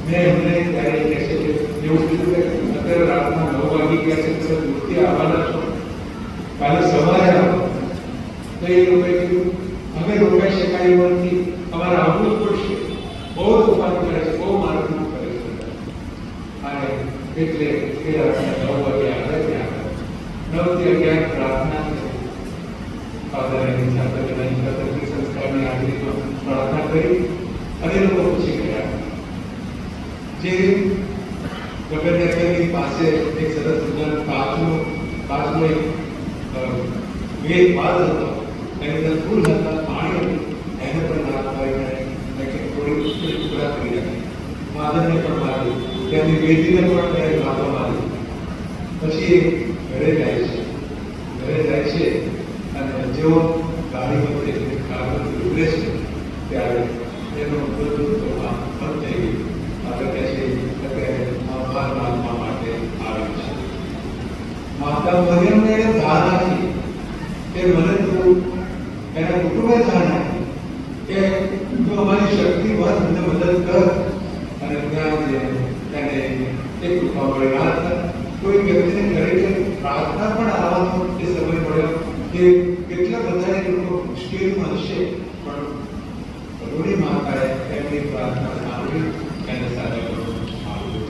C: મેં એમને ત્યારે કહેશે કે એવું કીધું કે અત્યારે રાતના 9 વાગી ગયા છે તો દૂરથી આવવાના છો, કાલે સવારે આવો. તો એ લોકોએ કીધું અમે રોકાઈ શકાય એવું નથી, અમારે આવવું જ પડશે. બહુ તોફાન કરે છે, બહુ મારપીટ કરે છે. અને એટલે એ રાતના 9 વાગે આવે ત્યાં 9 થી 11 પ્રાર્થના છે. ફાધરની સાથે સંસ્કારની હાજરીમાં પ્રાર્થના કરી અને લોકો પછી ગયા. જે ગગનનગરની પાસે એક સરસ મજાનો કાચનો એક વેદ બાદ હતો. એની અંદર ફૂલ હતા, પાણી હતું, એને પણ નાક મારીને થોડી ટુકડા કરી નાખી. માધવને પણ મારી, ત્યાંની વેદીને પણ ત્યારે માથો મારી. પછી ઘરે જાય છે અને જેવો ગાડીમાંથી કારમાંથી ઉતરે છે ત્યારે એનું બધું તો બંધ થઈ ગયું. આપણે કહે છે અત્યારે પરમાત્મા માટે આવ્યું છે. માતા મરિયમને દાન આપી કે મને તું એના કુટુંબે દાન આપી કે તું અમારી શક્તિ બસ મને મદદ કર. અને ત્યાં એને એક કૃપા મળી. રાત કોઈ વ્યક્તિને ખરેખર પ્રાર્થના પણ આવવાનો એ સમય મળ્યો કે કેટલા બધા લોકો મુશ્કેલીમાં હશે પણ કરુણી માતાએ એમની પ્રાર્થના સાંભળી એને સાજા કરવામાં આવ્યું.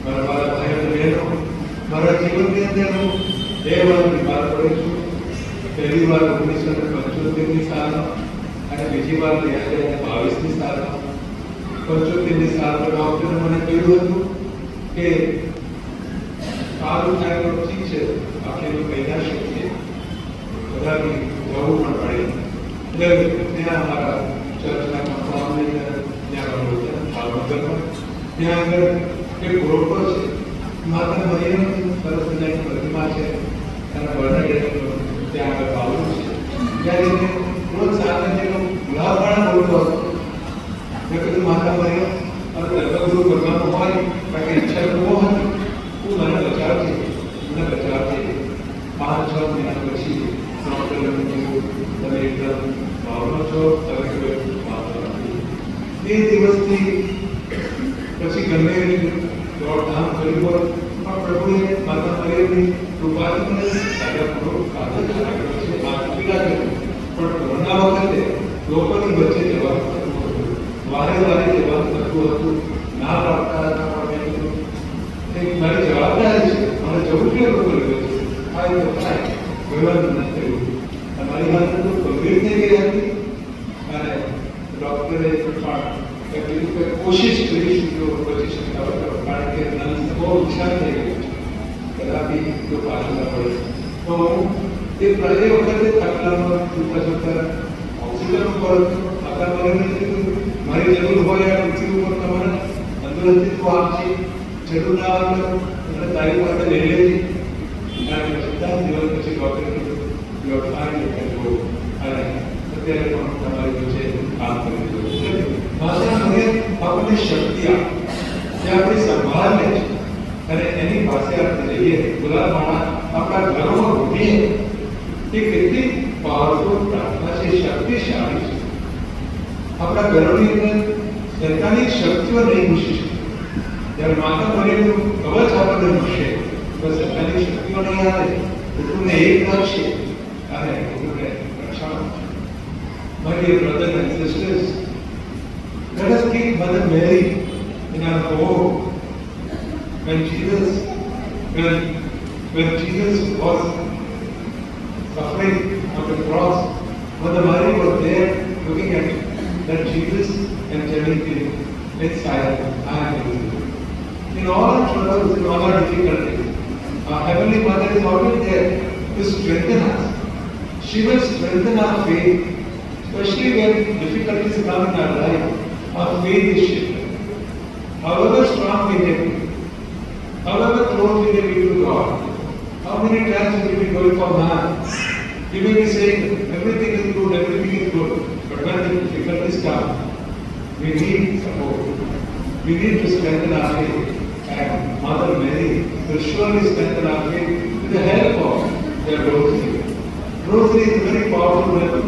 C: મારા ભાઈઓ બહેનો, મારા જીવનની અંદર હું 2 વાર બીમાર પડ્યો છું. પહેલી વાર 1975ની સાલમાં અને બીજી વાર 2022ની સાલમાં. 75ની સાલમાં ડોક્ટરે મને કહ્યું હતું કે સારું થાય તો ઠીક છે, આપણે કહી ના શકીએ, બધાથી જવું પણ પડે. એટલે ત્યાં અમારા ચર્ચના કન્ફર્મની ત્યાં ભાવનગરમાં ત્યાં આગળ એક રોડ પર છે માતા મરિયમ સરસ મજાની પ્રતિમા છે અને બર્નાર્ડિન ત્યાં આગળ બાવળું છે. ત્યારે રોજ સાથે ગુલાબ માળા બોલતો હતો. મેં કીધું માતા મરિયમ આપણે લગ્ન કરવાનું હોય કારણ કે ઈચ્છા બહુ હતી, તું મને બચાવજે. 5-6 મહિના પછી ડોક્ટરે કીધું તમે એકદમ ભાવનો છો, તમે કોઈ વાંધો નથી. એ દિવસથી પછી ગમે એની દોડધામ કરી હોય પણ પ્રભુએ માતા મરિયમની કૃપાથી મને સાજાપૂર્વક આગળ છે. પીડા કરી પણ કોરોના વખતે લોકોની વચ્ચે જવાનું થતું હતું, વારે જવાનું થતું હતું. ના પાડતા હતા પણ ડૉક્ટરે પણ કીધું કે કોશિશ કરીશું જો બચી શકતા હોય તો, કારણ કે નર્સને બહુ નુકસાન થઈ ગયું છે, કદાપી જો પાછું ના પડે તો એ વખતે તકલામાં છૂટા છૂટા ઓક્સિજન ઉપર આખા મને કીધું મારી જરૂર હોય આ પૃથ્વી ઉપર તમારે અંદરથી તો આપશે, જરૂર ના આવે એટલે તારી પાસે લઈ લેજે. કારણ કે બધા દિવસ પછી ડૉક્ટરે કીધું you are fine, you can go. અને અત્યારે પણ તમારી વચ્ચે કામ કરી રહ્યું છે. ભાષા મને આપણને શક્તિ આપે જે આપણી સંભાળ લે છે, અને એની પાસે આપણે જઈએ ખુલ્લા માણસ આપણા ઘરોમાં ઘૂમીએ એ કેટલી પાવરફુલ પ્રાર્થના છે, શક્તિશાળી છે. આપણા ઘરોની અંદર શૈતાનિક શક્તિઓ નહીં ઘૂસી શકે. જ્યારે માતા મરીનું કવચ આપણને ઘૂસે તો શૈતાનિક શક્તિઓ નહીં આવે, કુટુંબને એક રાખશે અને કુટુંબને રક્ષણ. My dear brothers and sisters, let us keep Mother Mary in our home. When Jesus was suffering on the cross, Mother Mary was there looking at that Jesus and telling him, "It's I am with you." In all our troubles, in all our difficulties, our Heavenly Mother is always there to strengthen us. She will strengthen our faith, especially when difficulties come in our life. Our faith is shaken. However strong we may be, however close we may be to God, how many times we may be going for man, we may be saying everything is good, but when the difficulties come, we need support. We need to strengthen our faith, and Mother Mary will surely strengthen our faith with the help of their rosary. Rosary is a very powerful weapon.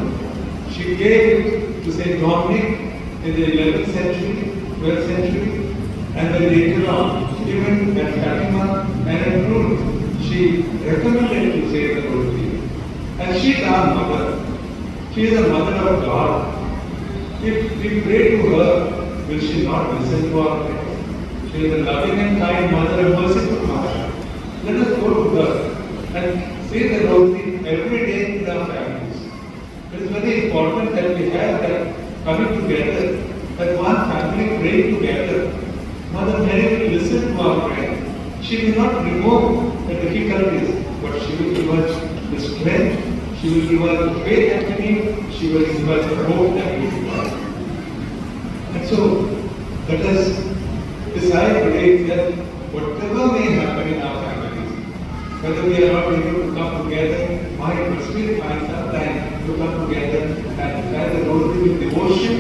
C: She gave it to Saint Dominic in the 11th century, 12th century, and then later on, even at Fatima and at Lourdes, she recommended to say the rosary. And she is our mother. She is the mother of God. If we pray to her, will she not listen to our prayers? She is a loving and kind mother, a merciful mother. Let us go to her and say the rosary every day in our families. It is very important that we have that coming together, that one family praying together. Mother Mary will listen to our prayer. She will not remove the difficulties, but she will give us the strength, she will give us the faith that we need, she will give us the hope that we require. And so, let us decide today that whatever may happen in our families, whether we are not able to come together, might but still find some time to come together and have the rosary with devotion,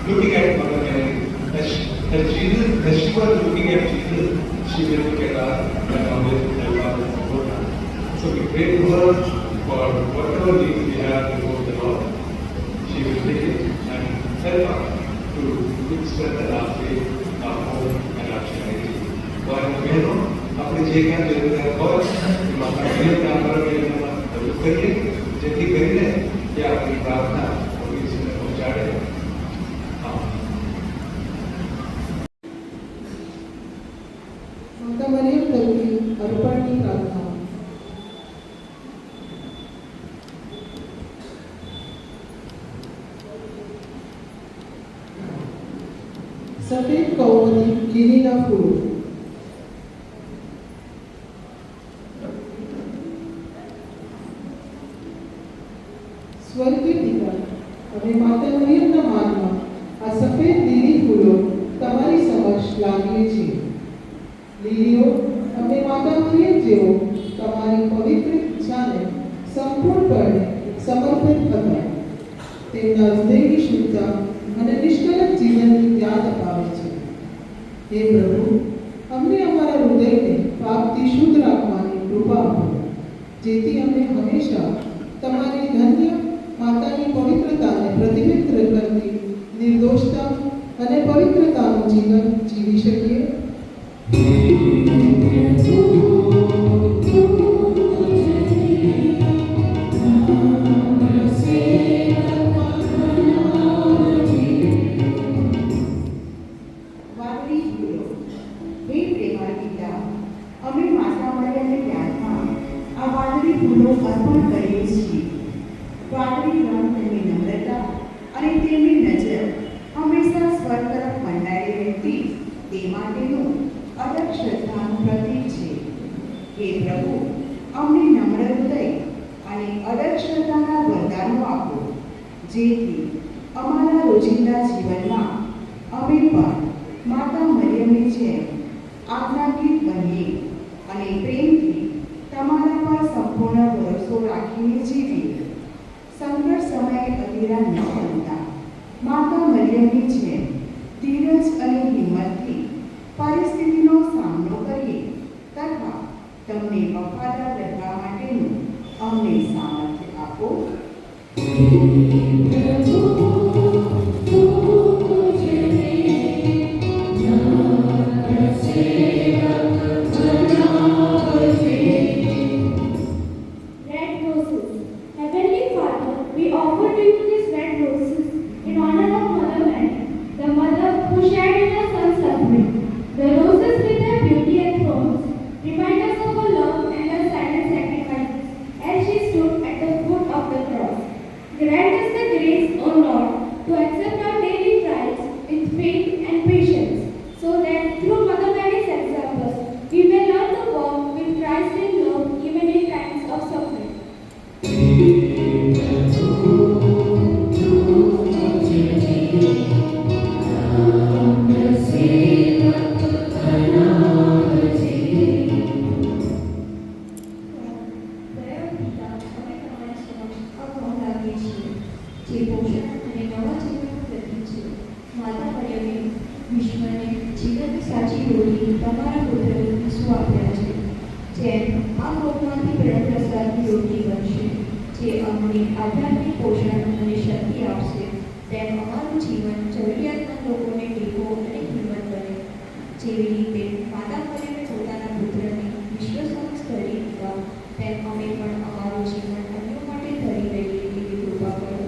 C: looking at Mother Mary. As she was looking at Jesus, she will look at us and always help us and support us. So we pray to her for whatever needs we have before the Lord. She will take it and help us to strengthen our faith, our hope and our charity. તો આ બહેનો આપણે જે કાંઈ જરૂરિયાત હોય એમાં આપણે કામ કરવા રજૂ કરીએ, જેથી કરીને કે આપણી પ્રાર્થના ભવિષ્યને પહોંચાડે.
I: માતા મરિયમ પ્રત્યે અર્પણની પ્રાર્થના. સફેદ કૌમની લીલીના ફૂલ. સ્વર્ગીય પિતા, અમે માતા મરિયમના માનમાં આ સફેદ લીલી ફૂલો તમારી સમક્ષ લાવીએ છીએ. લીલીઓ અમે માતા મરિયમ જેવો તમારી પવિત્ર ઈચ્છાને સંપૂર્ણપણે સમર્પિત હતા. તેમના હૃદયની શુદ્ધતા અને નિષ્કલંક જીવનની યાદ અપાવે છે. હે પ્રભુ, અમને અમારા હૃદયને પાપથી શુદ્ધ રાખવાની કૃપા આપો, જેથી અમે હંમેશા તમારી ધન્ય માતાની પવિત્રતાને પ્રતિબિંબિત કરતી નિર્દોષતા અને પવિત્રતાનું જીવન જીવી શકીએ.
J: અમે માતા મરિયમને યાદમાં આ વાદળી ફૂલો અર્પણ કરીએ છીએ. વાદળી રંગ તેમની નમ્રતા અને તેમની નજર અમે પણ માતા મરિયમની જેમ આજ્ઞાગીત બનીએ અને પ્રેમથી તમારા પર સંપૂર્ણ ભરોસો રાખીને જીવીએ. સંકટ સમયે અધીરા ન બનતા માતા મરિયમની જેમ ધીરજ અને હિંમતથી પરિસ્થિતિનો સામનો કરીએ તથા તમને વફાદાર રહેવા માટેનું અમને સામર્થ્ય આપો.
E: Grant us the grace, O Lord, to accept our daily trials with faith and patience, so that through Mother Mary's example, we may learn to walk with Christ in love even in times of suffering. જે પોષણ અને નવા જીવનનું પ્રતીક છે. માતા મરિયમે વિશ્વને જીવનની સાચી રોટી તમારા પુત્ર ઈસુ આપ્યા છે. જેમ આ લોકમાંથી પ્રેમ પ્રસાદની રોટી બનશે જે અમને આધ્યાત્મિક પોષણ અને શક્તિ આપશે, તેમ અમારું જીવન જરૂરિયાતમંદ લોકોને ટેકો અને હિંમત બને. જેવી રીતે માતા મરિયમે પોતાના પુત્રને વિશ્વ સમક્ષ ધરી દીધા, તેમ અમે પણ અમારું જીવન અન્યો માટે ધરી દઈએ એવી કૃપા કરો.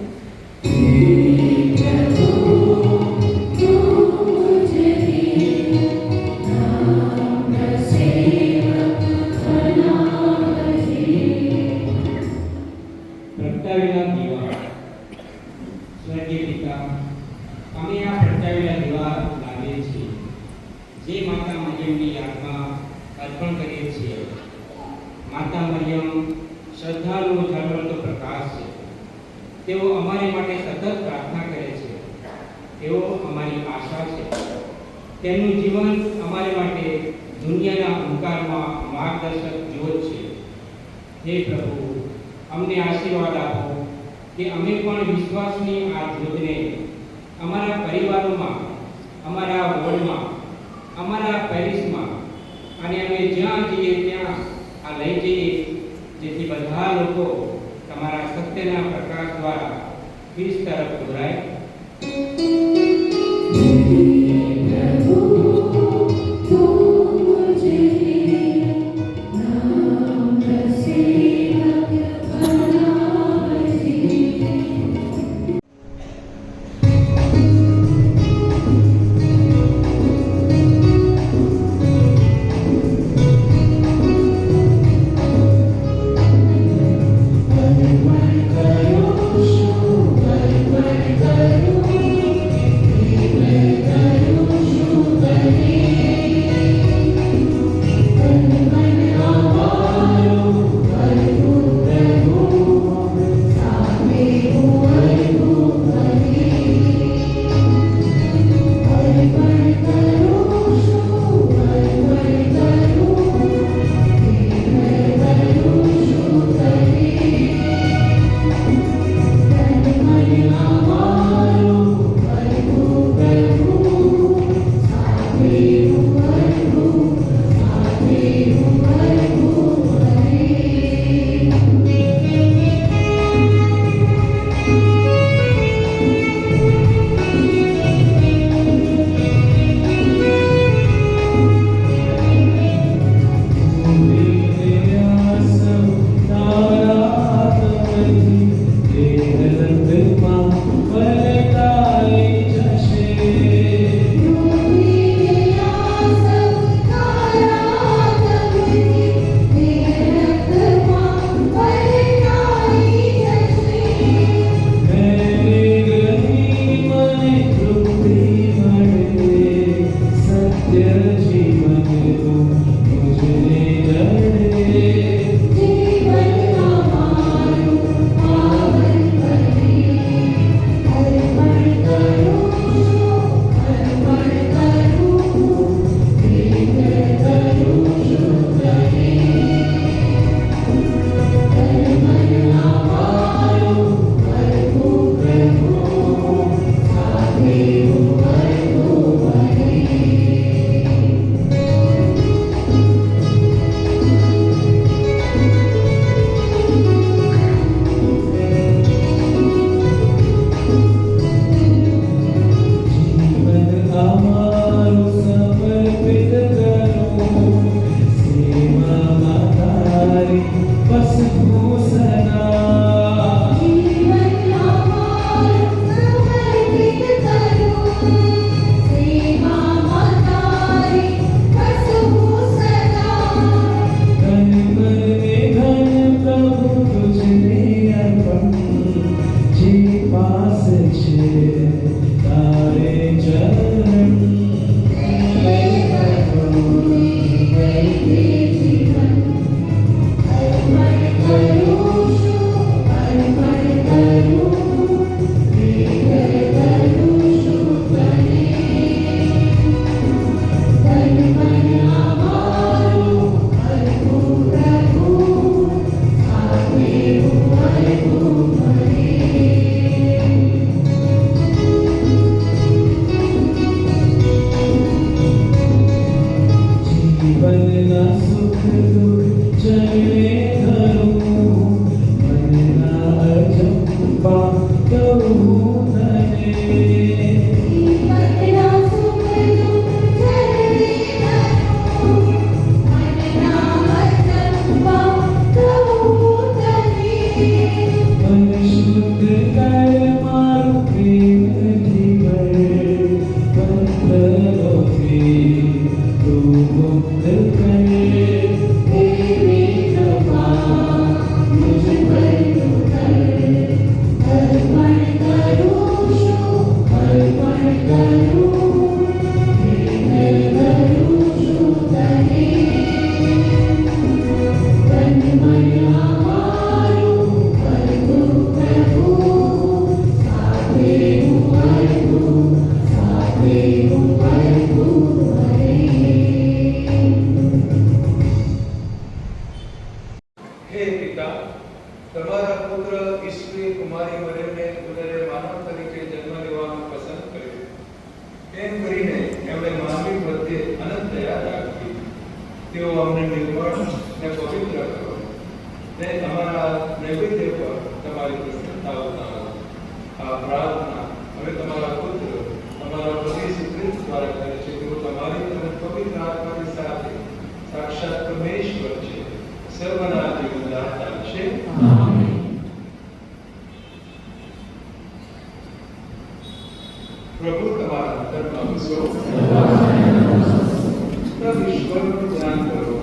K: પ્રગટાવેલા દીવા. સ્વર્ગીય પિતા, અમે આ પ્રગટાવેલા દીવા લાવીએ છીએ, જે માતા મરિયમની યાદમાં અર્પણ કરીએ છીએ. માતા મરિયમ શ્રદ્ધાનો ઝળહળતો પ્રકાશ છે. તેઓ અમારી માટે સતત પ્રાર્થના કરે છે. તેઓ અમારી આશા છે. તેમનું જીવન અમારે માટે દુનિયાના અંધકારમાં માર્ગદર્શક જ્યોત છે. હે પ્રભુ, અમને આશીર્વાદ આપો કે અમે પણ વિશ્વાસની આ જ્યોતને અમારા પરિવારોમાં, અમારા વોર્ડમાં, અમારા પેરિસમાં અને અમે જ્યાં જઈએ ત્યાં આ લઈ જઈએ, જેથી બધા લોકો તમારા સત્યના પ્રકાશ દ્વારા ખ્રિસ્ત તરફ દોરાય.
B: Karo,
C: હે પિતા, તમારા પુત્ર ઈસુએ કુમારી મરિયમને પુનરે માનવ તરીકે જન્મ લેવાનું પસંદ કર્યું. એમ કરીને એમણે માનવી પ્રત્યે અનંત દયા રાખી. તેઓ અમને નિર્મળ ને પવિત્ર કરો ને અમારા નૈવેદ્ય પર તમારી પ્રસન્નતા ઉતારો. આ પ્રાર્થના હવે તમારા પુત્ર તમારા પ્રભુ ઈસુ ખ્રિસ્ત દ્વારા કરે છે. તેઓ તમારી અને પવિત્ર આત્માની સાથે સાક્ષાત પરમેશ્વર છે, સર્વના જીવનદાતા છે. પ્રભુ તમારા અંતરમાં વસો. પ્રભુ ઈશ્વરનું ધ્યાન કરો.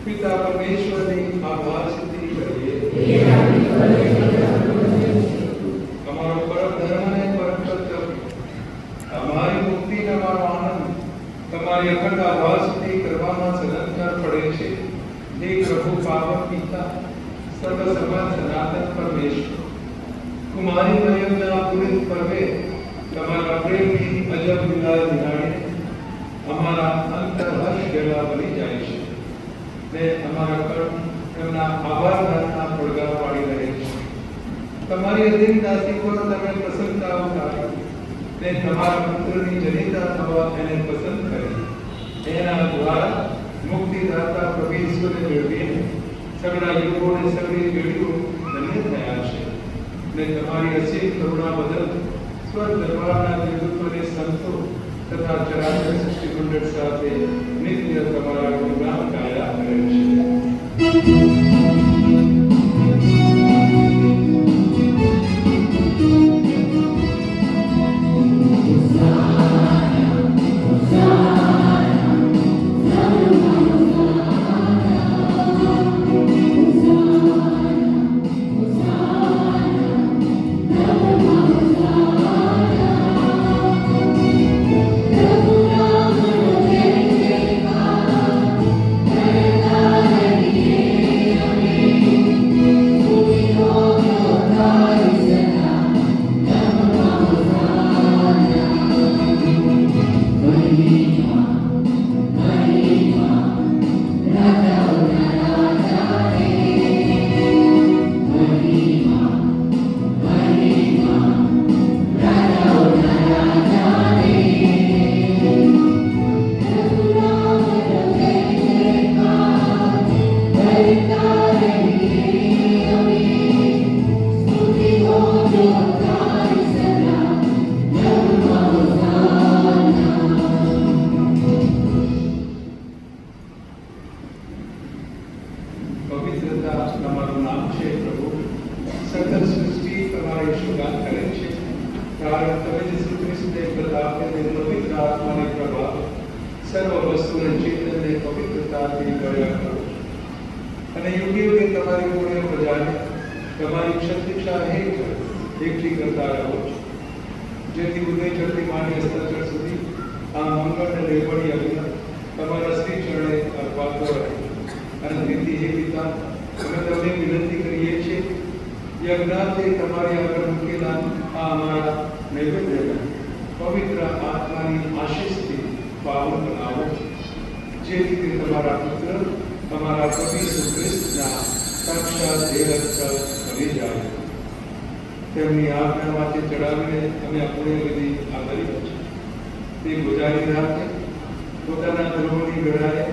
C: પિતા પરમેશ્વરની આભાર સિદ્ધિ કરીએ. અમારો પરમ ધર્મ અને પરમ કર્તવ્ય, અમારી મુક્તિ અને અમારો આનંદ તમારી અખંડ આભાર સિદ્ધિ કરવામાં સદંતર પડે છે. હે પ્રભુ પાવન પિતા, સર્વ સમાન સનાતન પરમેશ્વર, કુમારી મરિયમના પુનિત પર્વે તમારા પ્રેમની અજબ લીલા નિહાળીને અમારા અંતર હર્ષ ભેગા બની જાય છે ને અમારા કર્મ એમના આભાર ગાનના પડઘા પાડી રહે છે. તમારી અધીન દાસી પર તમે પ્રસન્નતા ઉતારી ને તમારા પુત્રની જનિતા થવા એને પસંદ કરી. એના દ્વારા મુક્તિદાતા પ્રભુ ઈશ્વરને મેળવીને સગળા યુગોને સગળી પેઢીઓ ધન્ય થયા છે ને તમારી અસીમ કરુણા બદલ સ્વર્ગ દરબારના દેવદૂતોને સંતો તથા ચરાચર સૃષ્ટિ મંડળ સાથે નિત્ય તમારા ગુણગાન ગાયા કરે છે. પવિત્રતા તમારું નામ છે પ્રભુ. સકલ સૃષ્ટિ તમારી શુગાન કરે છે. કારણ તમે ઈસુ ખ્રિસ્તને પ્રતાપે અને પવિત્ર આત્માને પ્રભાવ સર્વ વસ્તુને ચેતનને પવિત્રતાથી કર્યા કરો અને યુગે યુગે તમારી પુણ્ય પ્રજાને તમારી શક્તિશા હેઠળ એકઠી કરતા રહો છો, જેથી ઉદય ચડતી માંડી અસ્તચર સુધી આ મંગળ અને નિર્મળી અગ્નિ તમારા શ્રી ચરણે અર્પાતો રહે. અને તેથી હે પિતા, અમે તમને વિનંતી કરીએ છીએ, યજ્ઞાર્થે તમારી આગળ મૂકેલા આ અમારા નૈવેદ્યને પવિત્ર આત્માની આશીષથી પાવન બનાવો, જેથી તે તમારા પુત્ર તમારા પ્રભુ ઈસુ ખ્રિસ્તના સાક્ષાત દેહરક્ષક બની જાય. તેમની આજ્ઞા માથે ચડાવીને અમે આ પુણ્યવિધિ આદરી છે. તે ગુજારી રાતે પોતાના ધર્મની વેળાએ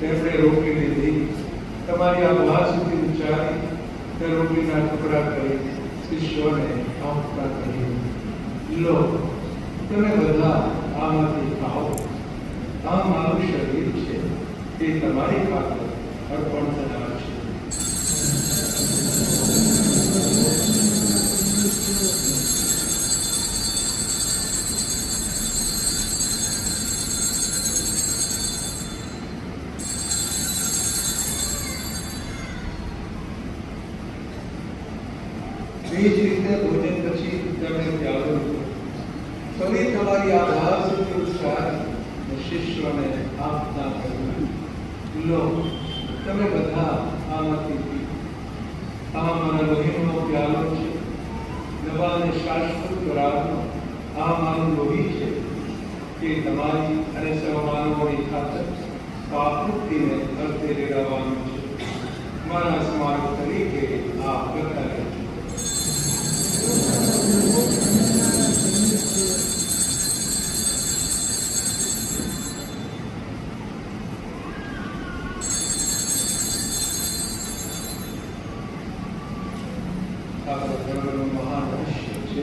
C: તેમણે રોટલી લીધી, તમારી આભાર સુધી ઉચ્ચારી તે રોટલીના ટુકડા કરી શિષ્યોને આપતા કહ્યું, લો, તમે બધા આમાંથી ખાઓ. આ મારું શરીર છે, તે તમારી ખાતર અર્પણ થનાર છે. એ જ રીતે ભોજન પછી તેમણે પ્યાલો લીધો, ફરી તમારી આભાર સુધી ઉચ્ચારી શિષ્યોને આપતા કહ્યું, લો, તમે બધા આમાંથી પીઓ. આ મારા લોહીનો પ્યાલો છે, નવા અને શાશ્વત કરારનો આ મારું તે તમારી અને સૌમાનવોની ખાતર પાપમુક્તિને અર્થે લેવડાવવાનું છે. મારા સ્મારક તરીકે આ કરતા રહેજો. આપણા ધર્મનું મહાન રહસ્ય છે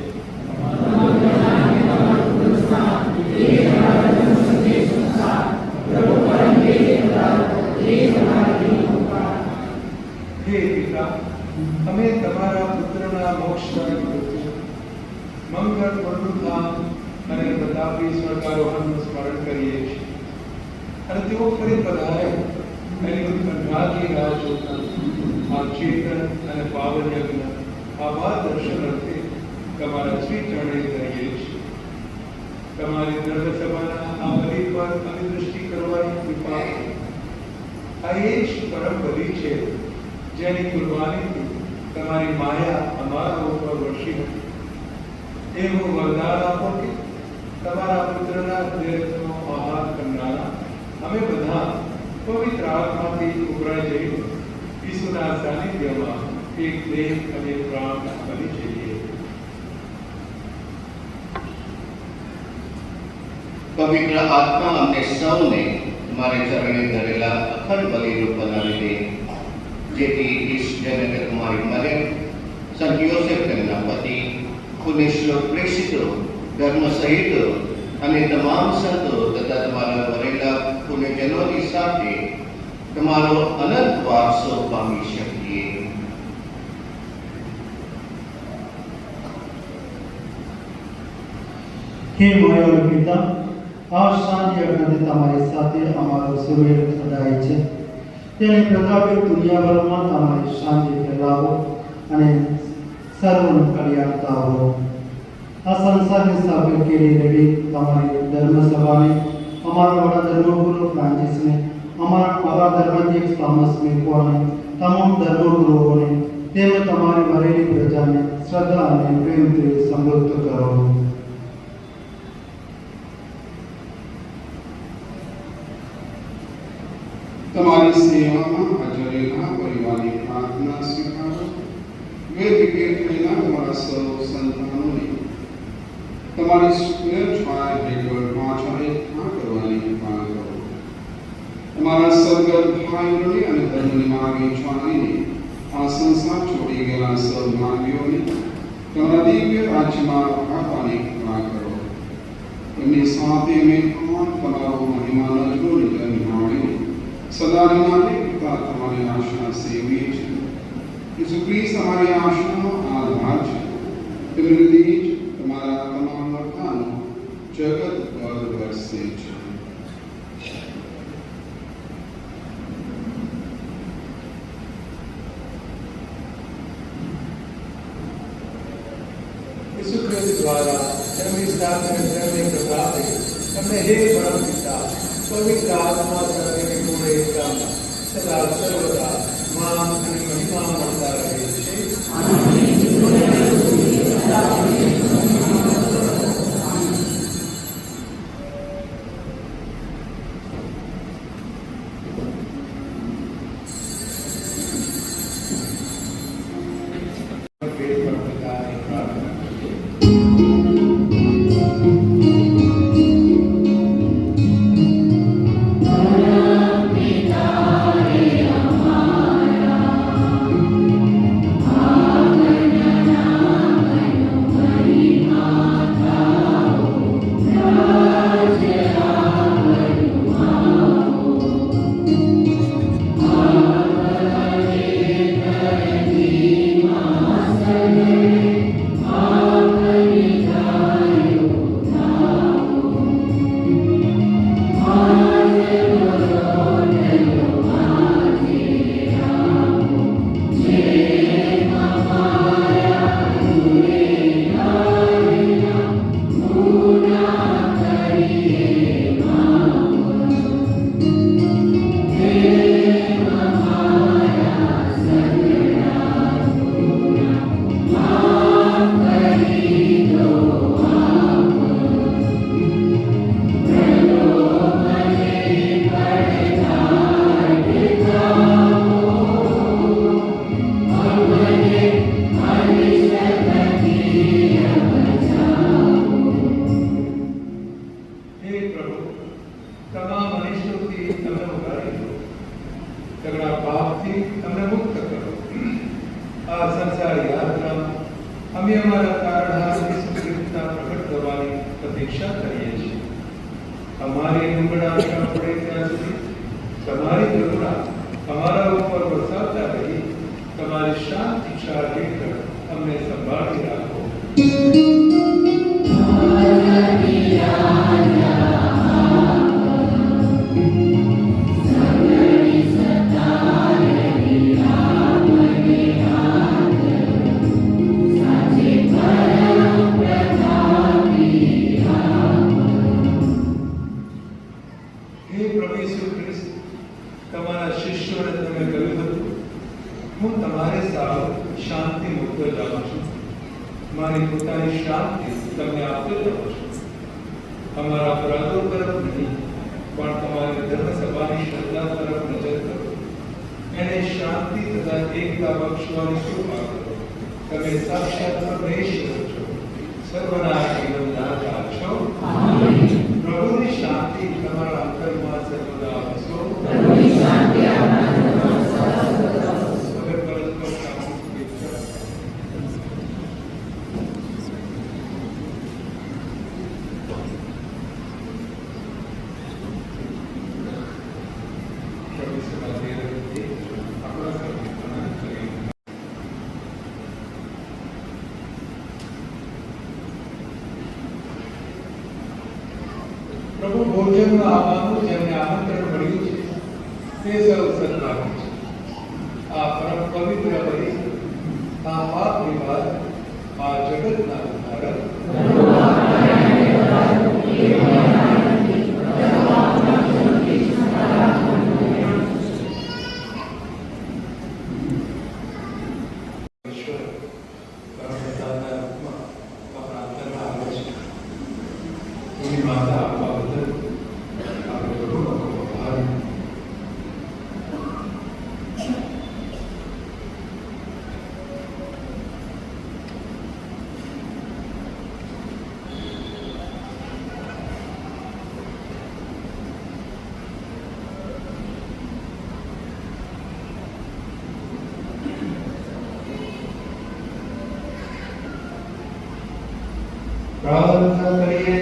C: હે પિતા, અમે તમારા પુત્રના મોક્ષદાયક મૃત્યુ, મંગળ પુનરુત્થાન અને પ્રતાપી સ્વર્ગારોહણનું સ્મરણ કરીએ છીએ. અને તેઓ ફરી પધારે એની ઉત્કંઠાથી રાહ જોતા આ ચેતન અને પાવન યજ્ઞ આભાર દર્શન અર્થે તમારા શ્રી ચરણે ધરીએ છીએ. તમારી ધર્મસભાના આ બલિ પર અમે દૃષ્ટિ કરવાની કૃપા કરો. આ એ જ પરમ બલિ છે જેની કુરબાનીથી તમારી માયા અમારા ઉપર વર્ષી હતી. એવું વરદાન આપો કે તમારા પુત્રના દેહનો આહાર કરનારા અમે બધા પવિત્ર આત્માથી ઉભરાઈ જઈ ઈસુના સાનિધ્યમાં એક દેહ અને પ્રાણ બની જઈએ.
L: પવિત્ર આત્મા અમને સૌને તમારે ચરણે ધરેલા અખંડ બલિરૂપ બનાવી દે, જેથી ઈશ્વરને તમારી મરેમ સંત યોસેફ તેમના પતિ, પુણ્યશ્લોક પ્રેષિતો, ધર્મ સહિતો અને તમામ સંતો તથા તમારા વરેલા પુણ્યજનોની સાથે તમારો અનંત વારસો પામી શકીએ.
M: હે મારા પિતા, આ શાંતિ અગ્નિ તમારી સાથે અમારો સુમેળ સદાય છે. તેને પ્રતાપિત દુનિયાભરમાં તમારી શાંતિ ફેલાવો અને સર્વનું કલ્યાણ થાવો. આ સંસારની સ્થાપકીની રેડી તમારી ધર્મસભાને, અમારા વડા ધર્મગુરુ ફ્રાન્સિસને, અમારા આવા ધર્માધ્યક્ષ થોમસને કોને, તમામ ધર્મગુરુઓને તેમજ તમારી વરેલી પ્રજાને શ્રદ્ધા અને પ્રેમથી સમૃદ્ધ કરો.
N: તમારી સેવામાં હાજરેલા પરિવારની પ્રાર્થના સ્વીકારો. વેદ વિવેક થયેલા તમારા સૌ સંતાનોને તમારી સુંદર છાયા હેઠળ પાછા એકઠા કરવાની કૃપા કરો. તમારા સદગત ભાઈઓને અને ધર્મની માગી છાણીને આ સંસાર છોડી ગયેલા સૌ માનવીઓને તમારા દિવ્ય રાજ્યમાં રાખવાની કૃપા કરો. એમની સાથે મેં તમારો મહિમા નજરો નિમાણીને સદાની માટે પિતા તમારી આશા સેવીએ છીએ. ઈસુ ખ્રિસ્ત અમારી આશાનો આધાર છે. તેમની લીધે જ તમારા તમામ વર્તાનો જગત પર વરસે છે.
C: ઈસુ ખ્રિસ્ત દ્વારા તેમની સાથે તેમની પ્રતાપે તમને હે પરમ પિતા પવિત્ર આત્મા સાથે પૂરે એકમ સદા સર્વદા માન અને મહિમા મળતા રહે છે.
E: પિતા
C: પ્રતીક્ષા કરીએ છીએ. અમારી ઉંમડા પડે ત્યાં સુધી તમારી કરુણા અમારા ઉપર વરસાવતા રહી તમારી શાંતિ ચાર હેઠળ અમને સંભાળી રાખો. હે પ્રભુ ઈસુ ખ્રિસ્ત, તમારા શિષ્યોને તમે કહ્યું હતું, હું તમારે સાવ શાંતિ મુક્ત જાઉં છું, મારી પોતાની શાંતિ તમને આપતો જાઉં છું. અમારા અપરાધો તરફ નહીં પણ તમારી ધર્મસભાની શ્રદ્ધા તરફ નજર કરો. એને શાંતિ તથા એકતા બક્ષવાની કૃપા કરો. તમે સાક્ષાત પરમેશ્વર છો, સર્વના જીવનદાતા છો. પ્રભુની શાંતિ તમારા અંતરમાં સર્વદા વસો. પ્રભુની શાંતિ પ્રભુ ભોજનમાં આવવાનું જેમને આમંત્રણ મળ્યું છે તે સૌ સત્કારે છે. આ પરમ પવિત્ર બલિ, આ પાપ વિવાદ, આ જગતના ઉદ્ધારક પ્રાર્થના કરીએ.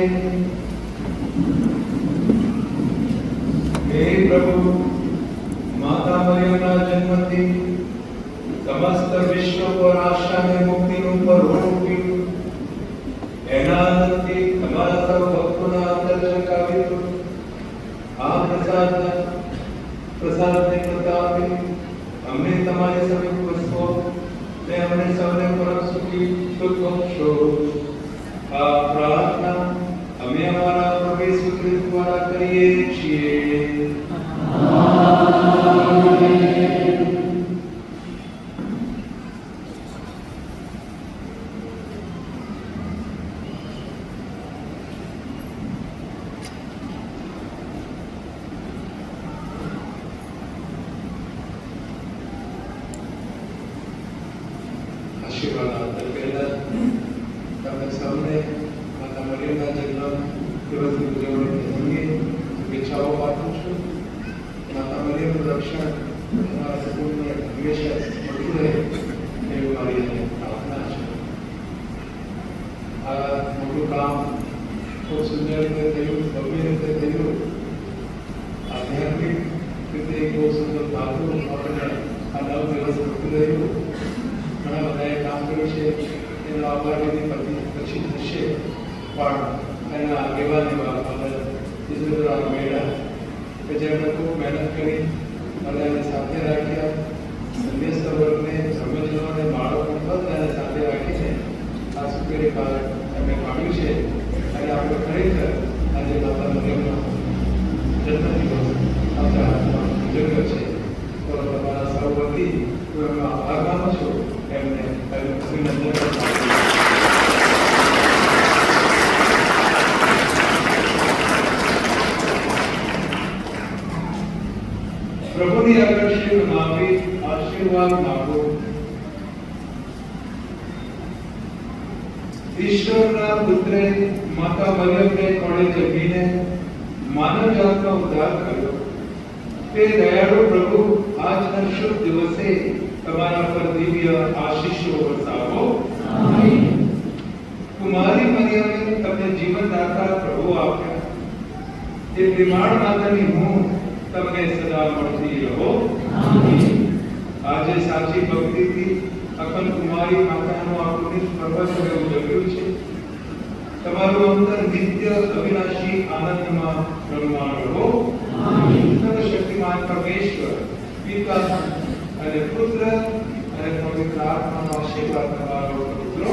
C: હે પ્રભુ, માતા મરિયમના જન્મથી સમસ્ત વિશ્વ પર આશાને મુક્તિનું પર્વ ઉઠ્યું. એના આનંદથી તમારા સૌ ભક્તોના અંતર ચકાવ્યું. આ પ્રસાદને પ્રતાપે અમને તમારી સમીપ વસો તે અમને સૌને પરમ સુખી સુખ બક્ષો. આ પ્રાર્થના અમે અમારા પ્રભુ ઈસુ ખ્રિસ્ત દ્વારા કરીએ છીએ. આશીર્વાદ આપતા પહેલા તમે સૌને માતા મરિયમના જન્મ દિવસની ઉજવણી અંગે શુભેચ્છાઓ પાઠવું છું. માતા મરિયમનું રક્ષણ તમારા સંપૂર્ણ હંમેશા મળતું રહે એવી મારી પ્રાર્થના છે. આ મોટું કામ ખૂબ સુંદર રીતે થયું, ભવ્ય રીતે થયું. આધ્યાત્મિક રીતે બહુ સુંદર ભાગનું આપણને આ 9 દિવસ મળતું રહ્યું. ઘણા બધાએ કામ કર્યું છે, એનો આભાર પછી થશે, પણ એના આગેવાની બદલ ઇઝરાયલ મેળા કે જેમણે ખૂબ મહેનત કરી બધાને સાથે રાખ્યા, સંદેશ વર્ગને, સમજણોને, બાળકોને બધાને સાથે રાખીને આ સુપેરી કાર્ય એમણે પાડ્યું છે. અને આપણે ખરેખર આજે માતા મરિયમનો જન્મદિવસ આપણા હાથમાં ઉજવ્યો છે. તો તમારા સૌ વતી હું એમનો આભાર માનું છું. એમને અભિનંદન પ્રભુની આકર્ષણ માગી આશીર્વાદ માગો. ઈશ્વરના પુત્રે માતા મરિયમને કોણે જન્મીને માનવ જાતનો ઉદ્ધાર કર્યો. તે દયાળુ પ્રભુ આજના શુભ દિવસે તમારા પર દિવ્ય આશીષો વરસાવો. કુમારી મરિયમે તમને જીવનદાતા પ્રભુ આપ્યા. એ પ્રેમાળ માતાની હું તમને સદા મળતી રહો. આજે સાચી ભક્તિથી અખંડ કુમારી માતાનું આ પુનિત પર્વત ઉજવ્યું છે. તમારું અંતર નિત્ય અવિનાશી આનંદમાં રમમાણ રહો. સર્વશક્તિમાન પરમેશ્વર પિતા અને પુત્ર અને પવિત્ર આત્માનો આશીર્વાદ તમારો પુત્રો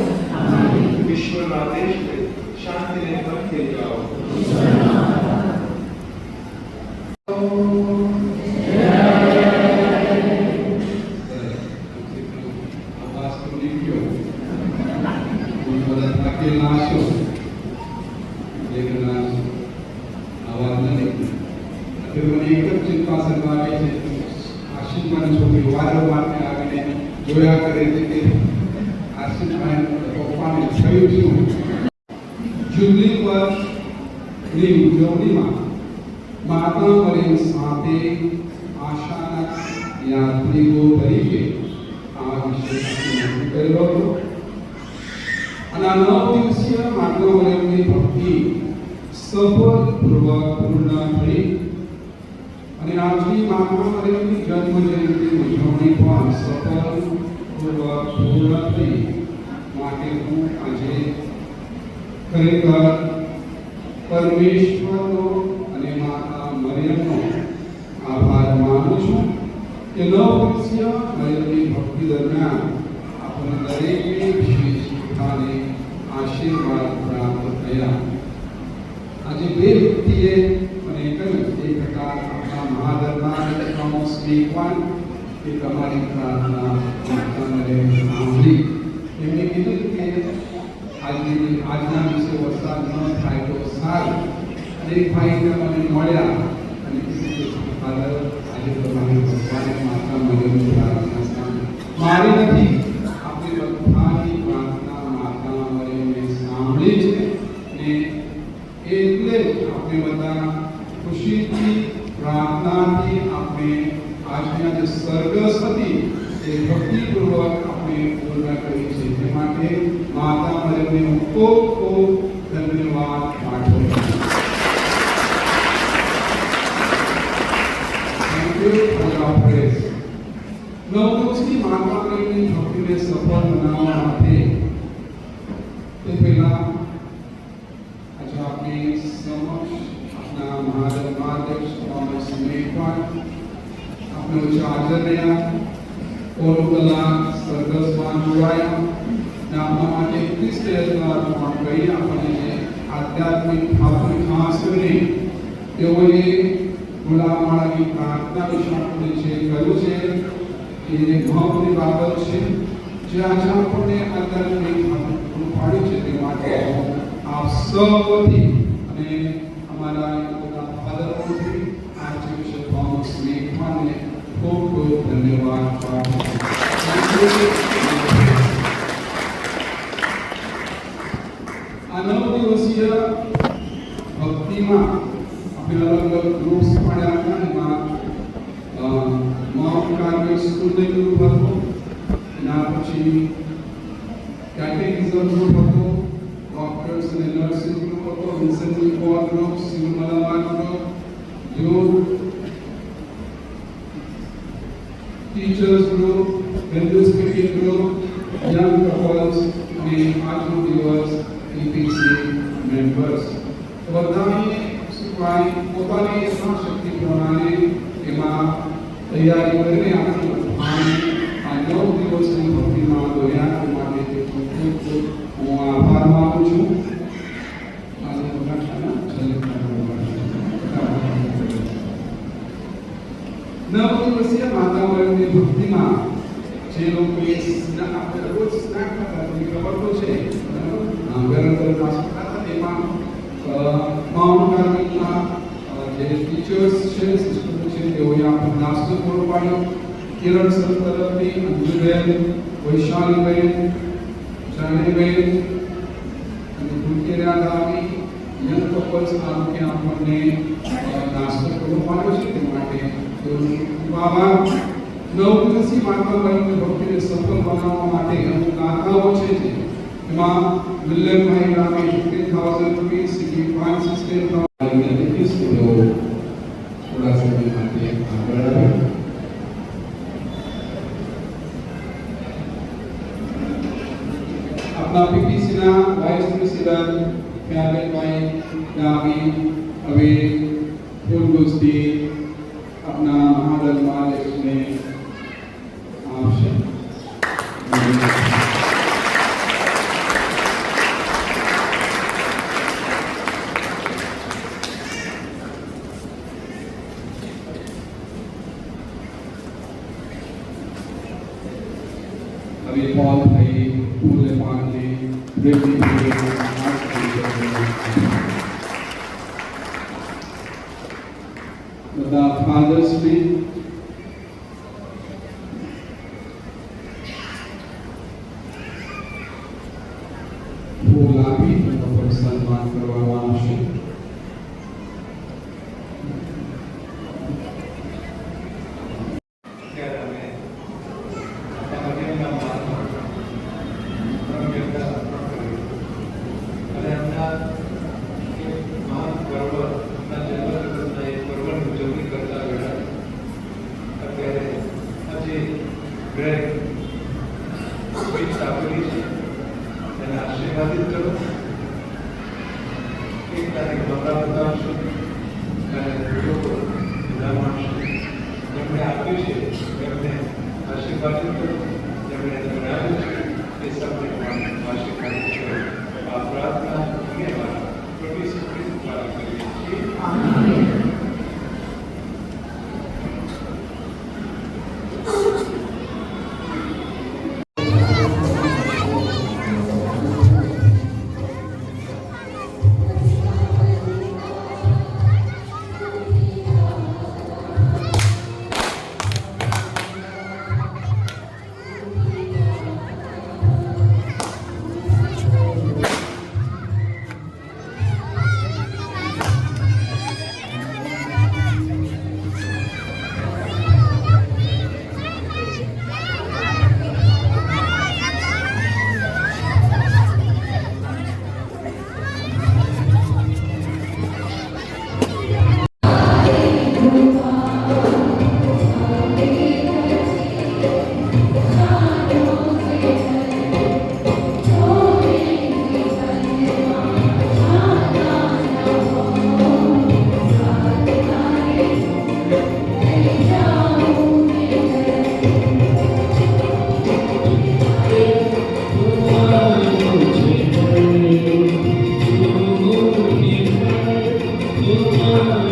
C: વિશ્વના દેશને શાંતિને પથે જાઓ.
N: જોયા કરે છે કે આશીષભાઈ પપ્પાને થયું શું. જુબલી વર્ષની ઉજવણીમાં માતા મરિયમ સાથે આશાના યાત્રીઓ તરીકે આ વિષય નક્કી કરેલો હતો. અને આ 9 દિવસીય માતા મરિયમની ભક્તિ સફળપૂર્વક પૂર્ણ થઈ અને આજની માતા મરિયમની જન્મ જયંતિની ઉજવણી પણ સફળપૂર્વક પૂર્ણ થઈ. માટે હું આજે ખરેખર પરમેશ્વરનો અને માતા મરિયમનો આભાર માનું છું કે 9 દિવસીય મરિયમની ભક્તિ દરમિયાન આપણને દરેકને વિશેષ અને આશીર્વાદ પ્રાપ્ત થયા. આજે બે વ્યક્તિએ મને કહ્યું એ પ્રકાર આપણા મહાદરબાર થોમસ મેકવાન એ તમારી પ્રાર્થના માતાને સાંભળી. એમણે કીધું કે આજના દિવસે વરસાદ ન થાય તો સારું. અને એક ભાઈને મને મળ્યા અને કીધું કે ફાધર આજે તમારી ભગવાને માતા મરિયમની પ્રાર્થના સાંભળી. મારી નથી, આપણે બધાની પ્રાર્થના માતા મરિયમને સાંભળી છે ને એટલે આપણે બધા ખુશીથી પ્રાર્થનાથી આપણે આજના જે સરઘસ હતી એ ભક્તિપૂર્વક આપણે પૂર્ણ કરી છે. તે માટે માતા મરિયમને હું ખૂબ ખૂબ ધન્યવાદ પાઠવું છું. Thank you for your praise. 9 દિવસની માતા મરિયમની ભક્તિને સફળ બનાવવા માટે તે પહેલા આજે આપણી સમક્ષ આપણા મહાધર્માધ્યક્ષ થોમસ મેકવાન આપણે ઉચ્ચ હાજર રહ્યા. ઓલું કલાક સરઘસમાં જોડાયા ને આપણા માટે ક્રિસ્તીયતના અર્પણ કરી આપણને જે આધ્યાત્મિક આપણી ખાસ કરી તેઓએ ગુલામાળાની પ્રાર્થના વિશે આપણને જે કહ્યું છે એ મહત્વની બાબત છે જે આજે આપણને આધ્યાત્મિક પૂરું પાડ્યું છે. તે માટે આપ સૌથી અને અમારા ફાધરથી આર્ચબિશપ થોમસ મેકવાનને ખૂબ ખૂબ ધન્યવાદ પાઠવું છું. આ 9 દિવસીય ભક્તિમાં આપણે અલગ અલગ ગ્રુપ્સ પાડ્યા હતા. એમાં માઉન્ટ કાર્મેલ સ્કૂલનો ગ્રુપ હતો, એના પછી કેટેકિઝમ ગ્રુપ હતો, ડોક્ટર્સ અને નર્સિસ ગ્રુપ હતો, missionary core group, civil Malabar group, youth teachers group, Hindi speaking group, young couples અને આજનો દિવસ એપીસી મેમ્બર્સ. બધાએ પોતાની યથાશક્તિ પ્રમાણે એમાં તૈયારી કરીને આપણે આ 9 દિવસની ભક્તિમાં દોર્યા. તે માટે ખૂબ ખૂબ હું આભાર માનું છું. આજે બધા 9 દિવસીય માતા મરિયમની ભક્તિમાં જે લોકોએ આપણે રોજ સ્નાન કરતા તમને ખબર તો છે, ગરમ ગરમ નાસ્તો ખાતા. એમાં માઉન્ટ કાર્મેલના જે ટીચર્સ છે, સિસ્ટરો છે, તેઓએ આપણને નાસ્તો પૂરો પાડ્યો. કિરણ સર તરફથી અંજુબેન, વૈશાલીબેન, જાનીબેન અને ભૂલકેરા ગામી યંગ કપલ્સ આ લોકોએ આપણને નાસ્તો પૂરો પાડ્યો છે. તે માટે તેઓનો ખૂબ આભાર. 9 દિવસની માતા મરિયમની ભક્તિને સફળ બનાવવા માટે અમુક ગાથાઓ છે, એમાં विलियम भाई रामी 15,000 रुपीस, सिटी 16,000 थोड़ा सा भी आते हैं अपना पीपीसी ना वाइस प्रेसिडेंट प्यारे भाई रामी अभी फूलगुस्ती अपना महादल मालिक ने आपसे अभी पॉल भाई पूरे पांडे रेड्डी भाई the Father's Day फूल आपी पर सम्मान करवाना है
A: આશીર્વાદિત કરો. એક તારીખ બપોર બતાવશો અને લોકો માણસો જેમણે આપ્યું છે એમને આશીર્વાદિત કરો. જેમણે બનાવ્યું છે એ સૌને આશીર્વાદિત કરો. આ પ્રાર્થના ધન્યવાદ પ્રભુ ઈસુ ખ્રિસ્ત દ્વારા કરીએ છીએ. આમેન.
B: Oh